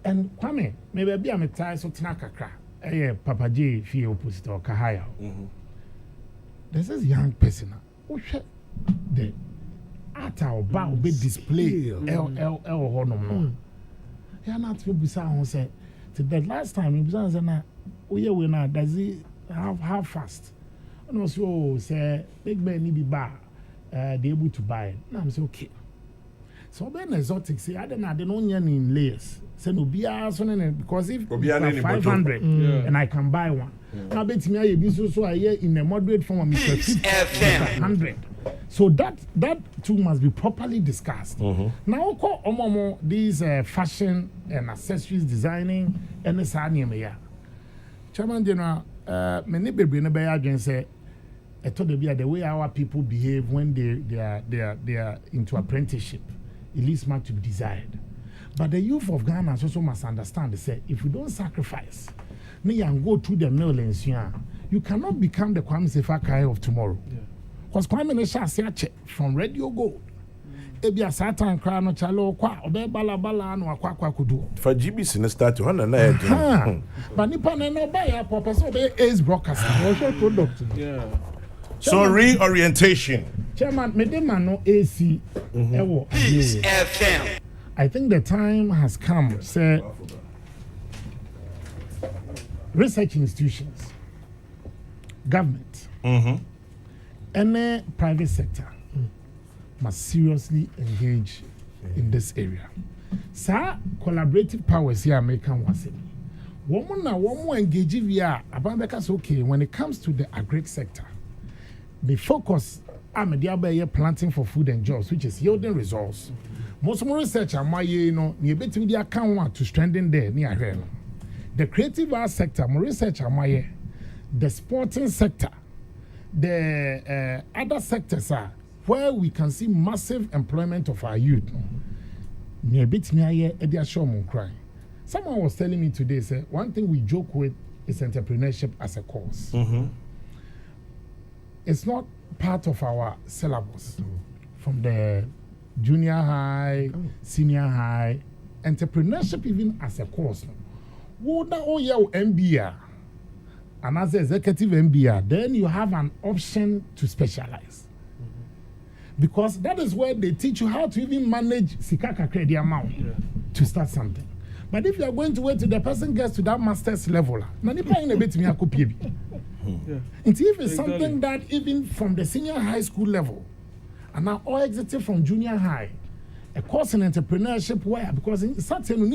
And Kwame, maybe I'm a tie so Tanaka, Papa J, fee opposite or Kahaya. There's this young person who the art or bow be display L honor. You're not to be sound say the last time he was saying, oh, yeah, we now does he how fast? And also say big man need be bar, they able to buy it. And I'm say okay. So when exotic say I don't know in layers. Say no be because if 500 and I can buy one. Now bet me I be so I hear in a moderate form of Mr. 100. So that too must be properly discussed. Now call omomo these fashion and accessories designing and this anime. Chairman General many baby na be again say the way our people behave when they are into apprenticeship. It leaves much to be desired. But the youth of Ghana also must understand, they say, if you don't sacrifice, and go through the mill and you cannot become the Kwame Sefa of tomorrow. Because Kwame Nesha Siache from Radio Gold, Ebia Satan Krano Chalo Kwa, Obe Bala Bala no Aqua Kudu. For GB Sinister to 100. But Nippon and no buyer, Papa, so they is broadcasting. Product. Yeah. So reorientation. Chairman, Medema no AC. FM. I think the time has come, say, research institutions, government, and private sector must seriously engage in this area. Sir, collaborative powers here American was it. One more engage via about okay when it comes to the agri sector. The focus I'm planting for food and jobs, which is yielding results. Most more research are my near between the account to strengthen there near here. The creative arts sector, more research are my the sporting sector, the other sectors are where we can see massive employment of our youth. Near bit near crying. Someone was telling me today, say one thing we joke with is entrepreneurship as a course. It's not part of our syllabus from the junior high, senior high, entrepreneurship even as a course. Would that all your MBA and as an executive MBA, then you have an option to specialize. Because that is where they teach you how to even manage Sikaka credit amount to start something. But if you are going to wait till the person gets to that master's level, and if it's something that even from the senior high school level, and now all exited from junior high, a course in entrepreneurship where because in certain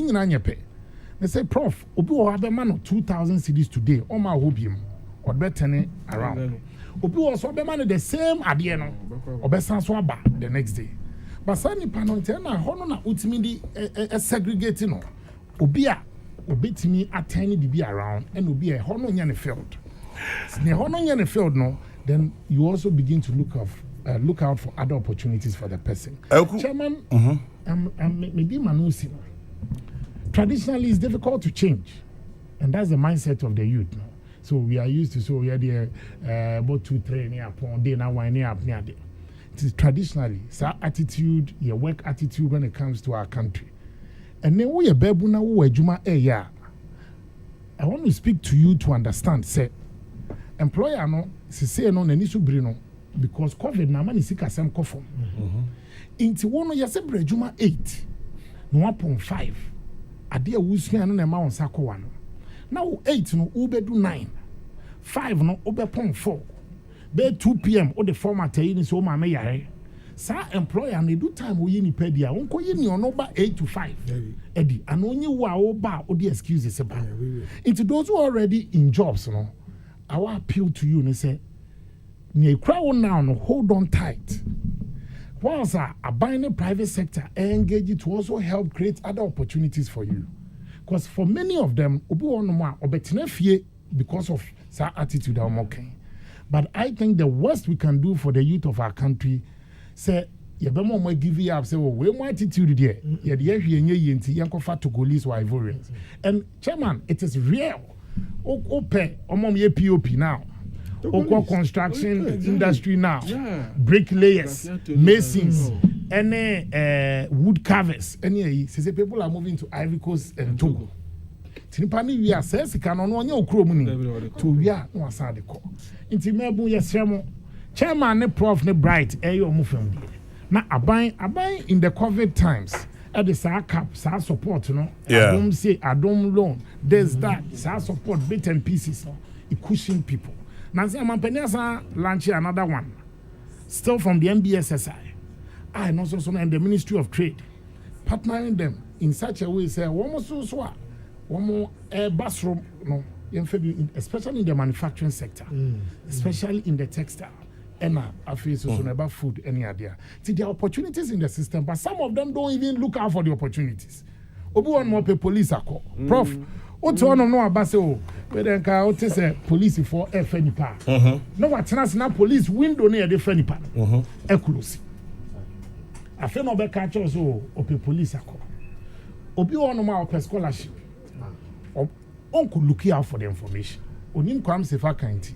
they say, Prof, Obi will have a man of 2,000 CDs today, or my hobium, or better around. Obi was have a man the same adieno, or better the next day. But Sunny Panotena, Honona ultimately segregating. Obi to me at tiny to be around and will be a honor in the field. The honor in the field, no, then you also begin to look out for other opportunities for the person. Chairman, maybe Manusi. Traditionally, it's difficult to change, and that's the mindset of the youth. No? So we are used to we are there about 2-3 near upon day now 1 year up near day. It is traditionally our attitude, your work attitude when it comes to our country. And then we are babu na we juma ya. I want to speak to you to understand. Say, employer no say no nani subrino because COVID na mani sika sem kofom. Inti wono yase bre juma 8 no 1.5. Ade awusu anu na ma won sako wano. Now 8 no ube do 9. 5 no ube pon 4. Be 2 p.m. o the format yi so ma me yare. Sa employer na do time wo yi ni pedia onko yi ni ono ba 8 to 5 edi and only wa o ba o the excuses ba into those who are already in jobs no our appeal to you and say ni ekra wo now no hold on tight Once a buying the private sector engage to also help create other opportunities for you. Because for many of them, because of that attitude, I'm okay. But I think the worst we can do for the youth of our country, say, you give you up, say, well, we want attitude there. Togolese or Ivorians. And chairman, it is real. Open, POP now. Oko construction industry now, bricklayers, masons, any wood carvers, any say people are moving to Ivory Coast and Togo. Tinipani we are says can on one your crew to we are no aside the call. Inti mebu yes chairman ne prof ne bright your movement. Now abide in the COVID times. At the SAR cap, SAR support, I don't say I don't loan. There's that SAR support bits and pieces, it cushion people. Nancy Amampeniasa launch another one, still from the MBSSI. And also in the Ministry of Trade, partnering them in such a way, say, one more bus room, no, especially in the manufacturing sector, especially in the textile. And I feel so about food, any idea. See, there are opportunities in the system, but some of them don't even look out for the opportunities. Obu one more police are called. Prof, what's one of no about whether I say police for a funny part. No, what's not police window near the funny part. Eclose. I feel no back catch also of police are called. Obi one more per scholarship. Uncle look out for the information. Onim comes if I can't.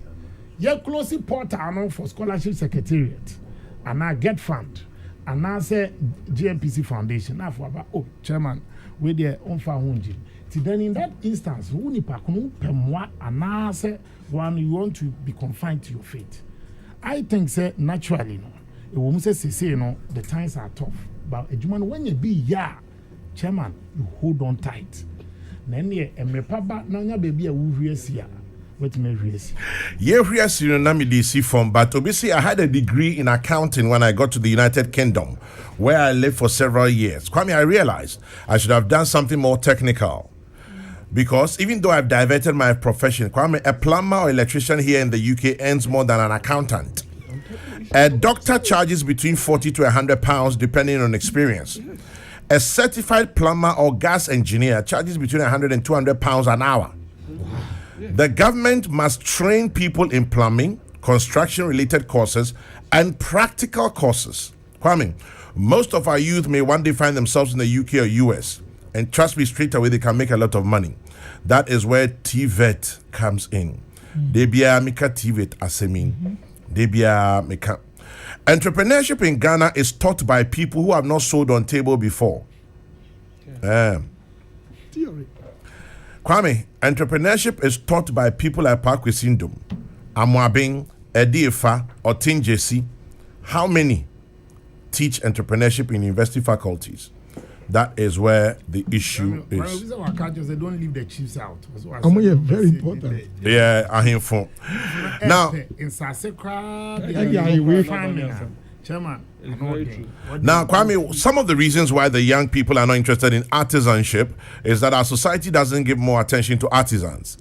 Ye close portal for scholarship secretariat and I get fund and now say GMPC Foundation now for about chairman with their own found. Then in that instance, who and now say one you want to be confined to your fate. I think say naturally no. A woman says the times are tough. But a woman when you be chairman, you hold on tight. Then ye papa nanya baby a who what may raise? Yes, you know, DC form, but obviously I had a degree in accounting when I got to the United Kingdom, where I lived for several years. Kwame, I realized I should have done something more technical. Because even though I've diverted my profession, Kwame, a plumber or electrician here in the UK earns more than an accountant. A doctor charges between 40 to 100 pounds depending on experience. A certified plumber or gas engineer charges between 100 and 200 pounds an hour. The government must train people in plumbing, construction-related courses, and practical courses. Kwame, most of our youth may one day find themselves in the UK or US, and trust me, straight away they can make a lot of money. That is where TVET comes in. Debia Mika TVET Asemin. Debia Mika. Entrepreneurship in Ghana is taught by people who have not sold on table before. Theory. Kwame, entrepreneurship is taught by people like Parkway Sindom, Amwabing, Ediefa, or Tinjesi. How many teach entrepreneurship in university faculties? That is where the issue is. They don't leave the chiefs out. Very important. Yeah, I hear from. Now, in Sasekra, now, Kwame, some of the reasons why the young people are not interested in artisanship is that our society doesn't give more attention to artisans.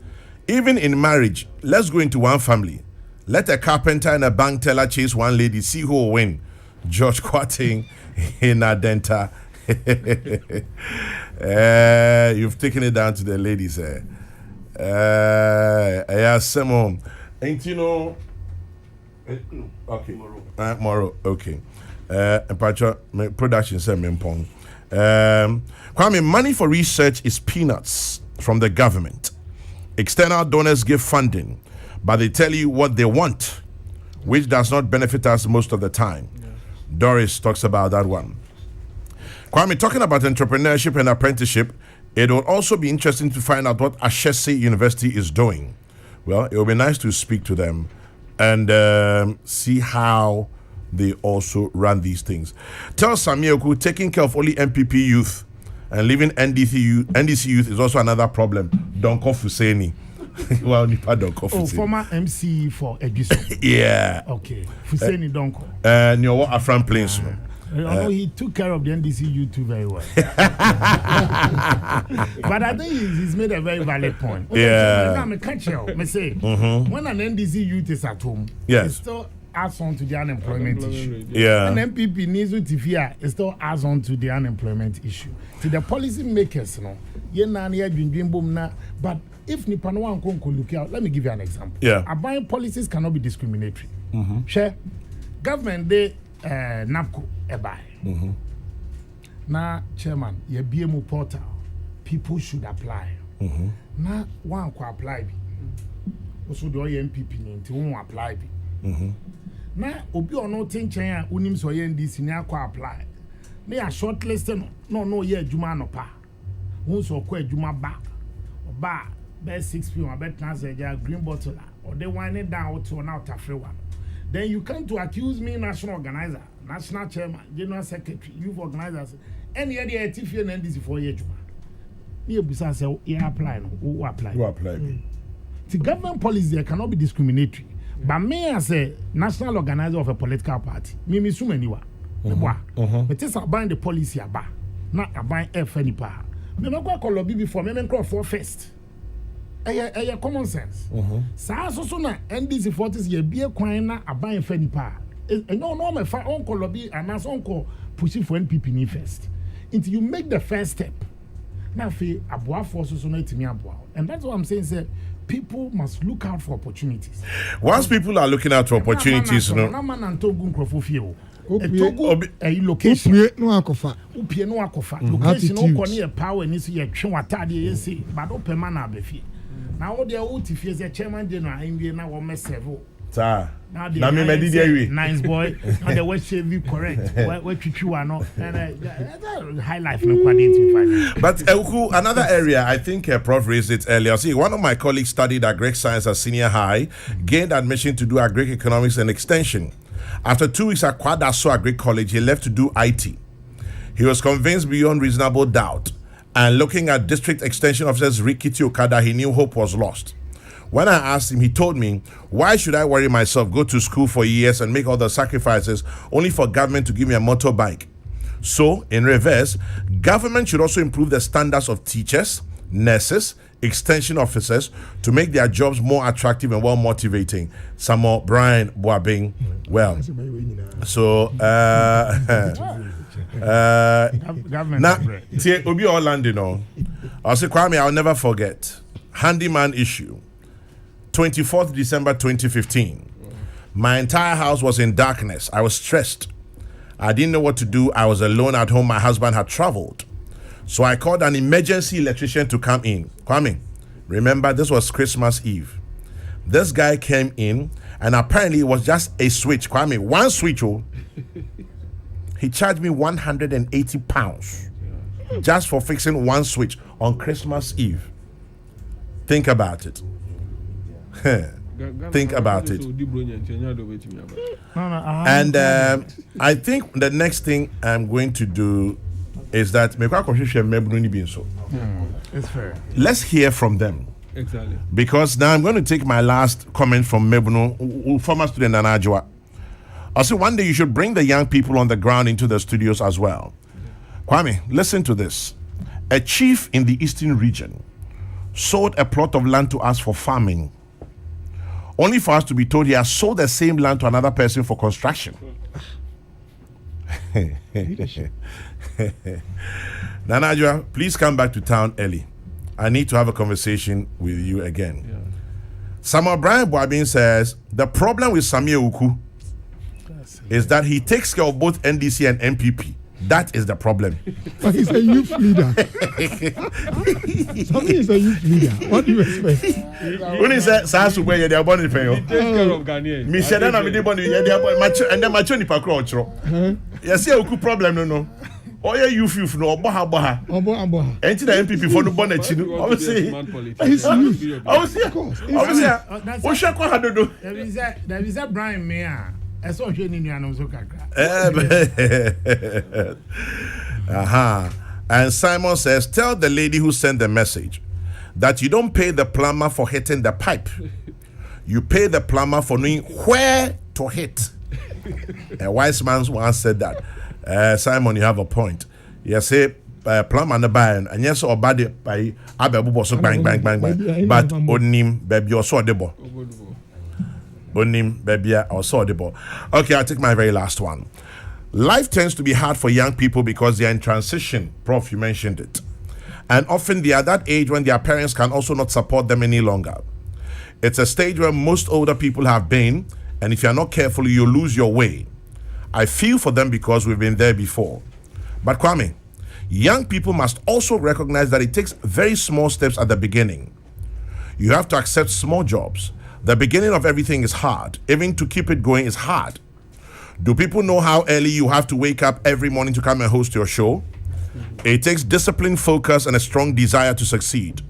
Even in marriage, let's go into one family. Let a carpenter and a bank teller chase one lady, see who will win. George Quating in Adenta. You've taken it down to the ladies. Simon. Ain't you know? Okay. Tomorrow. Okay. Production said Mimpong. Kwame, money for research is peanuts from the government. External donors give funding, but they tell you what they want, which does not benefit us most of the time. Yeah. Doris talks about that one. Kwame, talking about entrepreneurship and apprenticeship, it will also be interesting to find out what Ashesi University is doing. Well, it will be nice to speak to them and see how they also run these things. Tell Samioku, taking care of only MPP youth and leaving NDC youth is also another problem. Donko Fuseni. Well, former MC for Ediso. Yeah. Okay. Fuseni Donko. And your Afran Plains. He took care of the NDC youth too very well. But I think he's made a very valid point. Yeah. I'm a catcher. When an NDC youth is at home, yes, it's still adds on to the unemployment issue. Yeah. And MPP needs to fear it still adds on to the unemployment issue. To the policy makers, but if Nipa no one can look out, let me give you an example. Yeah. Buying policies cannot be discriminatory. Mm-hmm. Government they NAPCO buy. Mm-hmm. Now, chairman, your BMO portal, people should apply. Mm-hmm. Now, one can apply. Also, the MPP name to won't apply. Mm-hmm. Now, Obi or no thing chain, unim so yen this in apply. They are shortlisted. No, yeah, Juma no pa. Once or quite Juma back or bar, best 6 p.m. I bet answer green bottle or they wind it down to an out free one. Then you come to accuse me, national organizer, national chairman, general secretary, youth organizers, any other TFN and this for year. You besides say, yeah, apply, who apply. Who apply? The government policy cannot be discriminatory. But me as a national organizer of a political party, me so many wa. But it's about the policy about, not about any power. Me go call lobby before me call for first. Aya common sense. Sa so na NDC 40s ye be kwan na aban fa nipa. No me fa on call lobby and as on call pushing for NPP ni first. Until you make the first step. Now fe aboa for so na etimi aboa. And that's what I'm saying say people must look out for opportunities. Once people are looking out for opportunities, you know. Na man antogu nkrofo fie o. Location no akofa. Upie no akofa. Location no kɔ ne power ni so ye twe watade ye say, but open man na abefie. Na wo de wo ti fie say chairman general nwie na wo mesevo. Sir. Na me medidi awi. Nice boy. Na the we shave correct. We twitwi ano. And high life no kwade to find. But another area, I think Prof raised it earlier. See, one of my colleagues studied agric science at senior high, gained admission to do agric economics and extension. After 2 weeks at Kwadaso Agric College, he left to do IT. He was convinced beyond reasonable doubt. And looking at District Extension Officer's Rikiti Okada, he knew hope was lost. When I asked him, he told me, why should I worry myself, go to school for years and make all the sacrifices only for government to give me a motorbike? So, in reverse, government should also improve the standards of teachers, nurses, extension officers to make their jobs more attractive and more motivating. Samuel Brian Boabing. Well, so now Obi Orlando, I'll say Kwame, I'll never forget. Handyman issue. 24th December 2015. My entire house was in darkness. I was stressed. I didn't know what to do. I was alone at home. My husband had traveled. So I called an emergency electrician to come in. Kwame, remember this was Christmas Eve. This guy came in and apparently it was just a switch. Kwame, one switch. Oh, he charged me £180 just for fixing one switch on Christmas Eve. Think about it. Think about it. And I think the next thing I'm going to do is that it's fair. Let's hear from them. Exactly. Because now I'm going to take my last comment from Mebuno, former student Anajwa. I said one day you should bring the young people on the ground into the studios as well. Kwame, listen to this. A chief in the eastern region sold a plot of land to us for farming, only for us to be told he has sold the same land to another person for construction. Nanajwa, please come back to town early. I need to have a conversation with you again. Yeah. Samuel Brian Boabin says the problem with Samia Uku is that he takes care of both NDC and MPP. That is the problem. But he's a youth leader. Samia is a youth leader. What do you expect? When he said, "Sasuwe, you're the born in Peyo." He takes care of Ghanaians. Me said, "I'm the born in Peyo." And then my choni pakro. Yes, you Uku problem no. Oh yeah, youth no boha. Ain't the MPP for the bonnet chino? I would say. I would say. There is a Brian Mayer. And Simon says, tell the lady who sent the message that you don't pay the plumber for hitting the pipe. You pay the plumber for knowing where to hit. A wise man once said that. Simon, you have a point. You say plumber the buy and yes or bad by abebu so bang. But onim baby or so debo. Onim Bebia or Sodibo. Okay, I'll take my very last one. Life tends to be hard for young people because they are in transition. Prof, you mentioned it. And often they are at that age when their parents can also not support them any longer. It's a stage where most older people have been, and if you're not careful, you lose your way. I feel for them because we've been there before. But Kwame, young people must also recognize that it takes very small steps at the beginning. You have to accept small jobs. The beginning of everything is hard. Even to keep it going is hard. Do people know how early you have to wake up every morning to come and host your show? It takes discipline, focus, and a strong desire to succeed.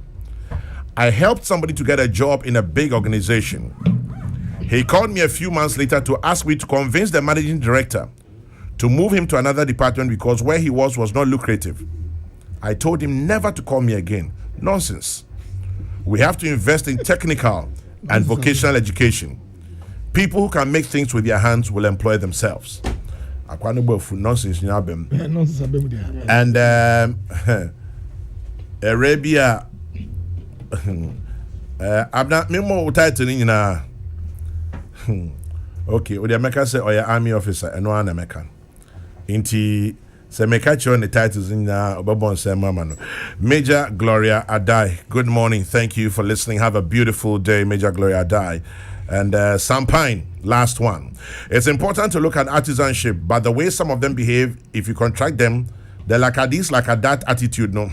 I helped somebody to get a job in a big organization. He called me a few months later to ask me to convince the managing director to move him to another department because where he was not lucrative. I told him never to call me again. Nonsense. We have to invest in technical and vocational education. People who can make things with their hands will employ themselves. Nonsense. And Arabia, I'm not more title in okay, the American say, or your army officer, and one American. Inti se mekachi on the titles in Obabon say mama. Major Gloria Adai. Good morning. Thank you for listening. Have a beautiful day, Major Gloria Adai. And Sampine, last one. It's important to look at artisanship, but the way some of them behave, if you contract them, they're like a this, like a that attitude. No,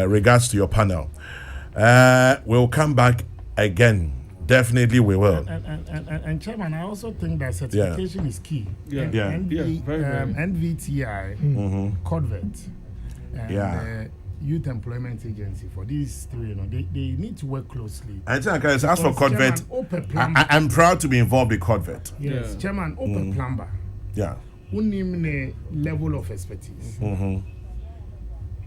regards to your panel. We'll come back again. Definitely we will. And Chairman, I also think that certification is key. NVTI, CODVET, and Youth Employment Agency, for these three, they need to work closely. And as for CODVET, I'm proud to be involved with CODVET. Yes, Chairman, Open Plumber. Yeah. Unimne level of expertise. And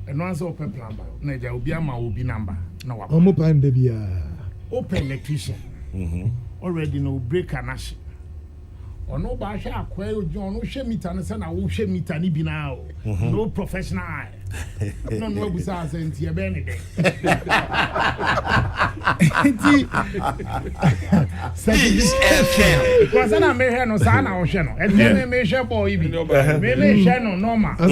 once Open Plumber, Naja Ubiama will be number. No, Open electrician. Already no break and ash. Or no basha acquire John, no shemita and son, I will shemita ni now. No professional eye. No, no, besides, and Tia Benedict. Because I may have no son or channel, and then may share boy, may share no normal. But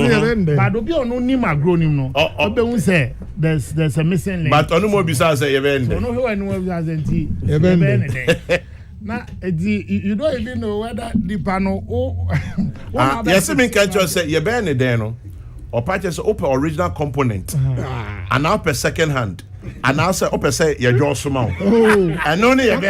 Obio no Nima grown him no. Obe say there's a missing link. But no more besides a event. No, who I know as a tea. Benedict. Now, you don't even know whether the panel yes, I mean, can't you say you're burning there, no? Or purchase open original component, and now per second hand, and now say open say your jaw small. And only a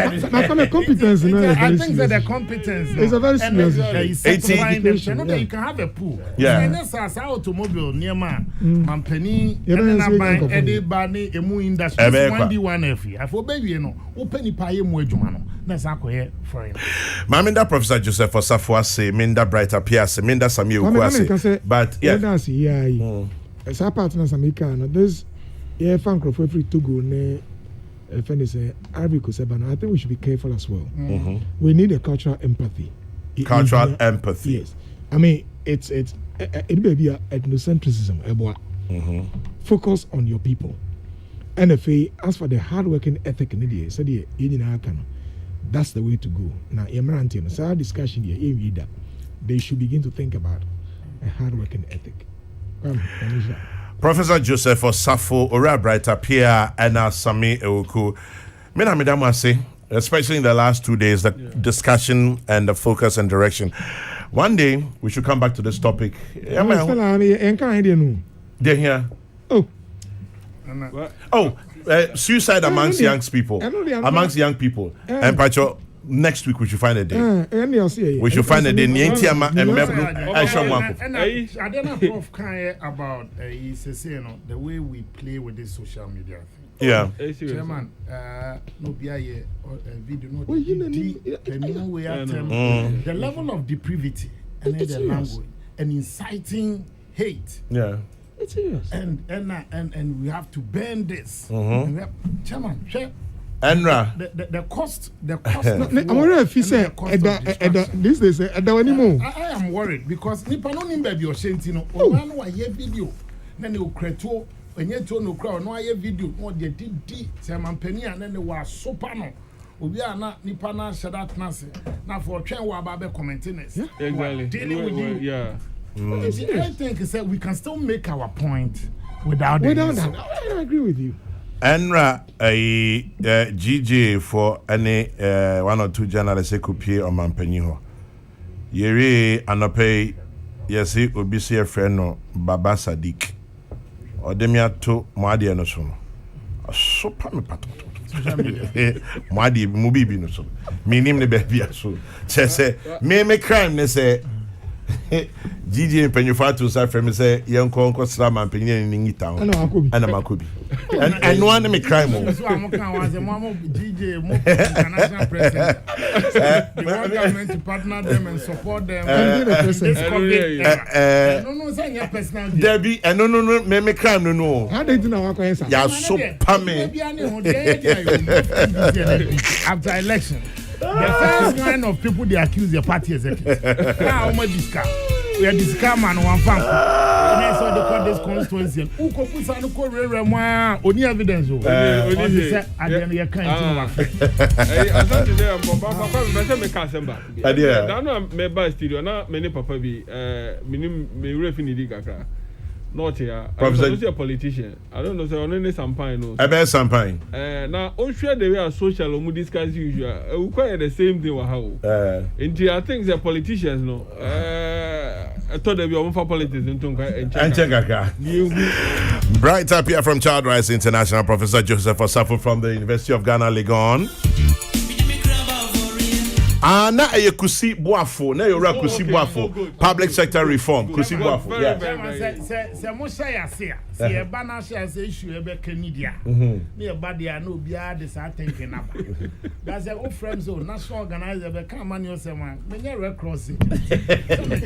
competence. I think that the competence is a very serious issue. You can have a pool. And that's as automobile near man, Mampeni, and buy Eddie Barney, Emu industry, 1D1 FE. I for baby, you know, open the pie mojumano. That's our for him. Maminda Professor Joseph Osafo say, Minda Brighter Pierce, Minda Samuel Kwase. But yeah. As our partners American, there's fan for free to go ne Arabic Sebana. I think we should be careful as well. We need a cultural empathy. Cultural empathy. Yes. I mean it may be ethnocentrism, focus on your people. And as for the hard working ethic in India, said that's the way to go. Now, our discussion here, they should begin to think about a hard working ethic. Professor Joseph Osafo, Ora Brighter Pierre, and Sami Ewoku. Especially in the last 2 days, the discussion and the focus and direction. One day, we should come back to this topic. They're here. Suicide amongst young people. Amongst young people. And Pacho, next week we should find a day. We should find a day. I don't know Prof Kanye about the way we play with this social media thing. Yeah. Chairman, no video, the level of depravity and the language and inciting hate. Yeah. It's serious. And we have to ban this. Chairman, Enra. The cost. I'm worried if he said this they say anymore. I am worried because Nipa no nimba bi o shentino. O wan wa ye video. Na ne okreto enye to no kra no aye video no de di Chairman Penny and then wa sopa no. obi ana nipa na shada tnase na for twen wa ba be commentainers exactly dealing with you. yeah I think is that we can still make our point without that. I agree with you. Enra GJ for any 1 or 2 journalists could pay on Mampenyo. Yeri anope yesi obisi a friend no Baba Sadiq. Or demia to Mwadi and so. So pame pato. Mwadi mubibi no so. Minim ne baby so. Say me crime ne say GG Penyufatu sa from say Yanko Slam and Penny in town. And Makobi. And one me crime. So I'm GJ international president. The one government to partner them and support them. No, say your personal. Debbie, and no, me crime no. How did you know what I said? Ya so pame. After election. The first line of people they accuse their party executives. Now, we are this scam and one fan. And so they call this constituency. Who could put some only evidence? Only at the end of your kind. I studio. Now, many papa be not here. I'm a politician. I don't know. So only champagne. I bet champagne. Now, on share the way a social we discuss usual. We quite the same thing. How? Into I think the politicians no. I thought they were for politics in Tonka and check. Bright up here from Child Rights International, Professor Joseph Osafo from the University of Ghana, Legon. Na kusi boafo na yora kusi boafo public sector reform kusi boafo se mo say ase se e ba na say issue e be Canada me e ba dia na obi a de sa thinking na ba that's a friends o national organizer be kan man yo say man me nya red cross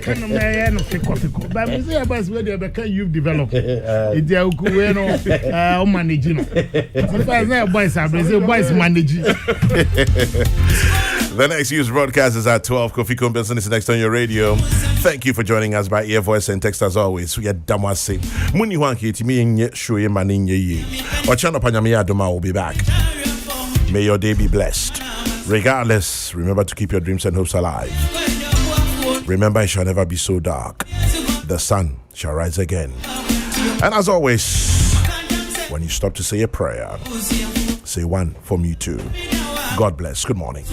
kan me no fiko but me say boys we dey be kan youth develop e dey ku we no o manage no so boys are boys manage. The next news broadcast is at 12. Kofi Kumbelson is next on your radio. Thank you for joining us by ear, voice, and text as always. We are Damase. Muni Wanki, Timi, and yet show you man in ye. Or Chano Panyamia Doma will be back. May your day be blessed. Regardless, remember to keep your dreams and hopes alive. Remember, it shall never be so dark. The sun shall rise again. And as always, when you stop to say a prayer, say one for me too. God bless. Good morning.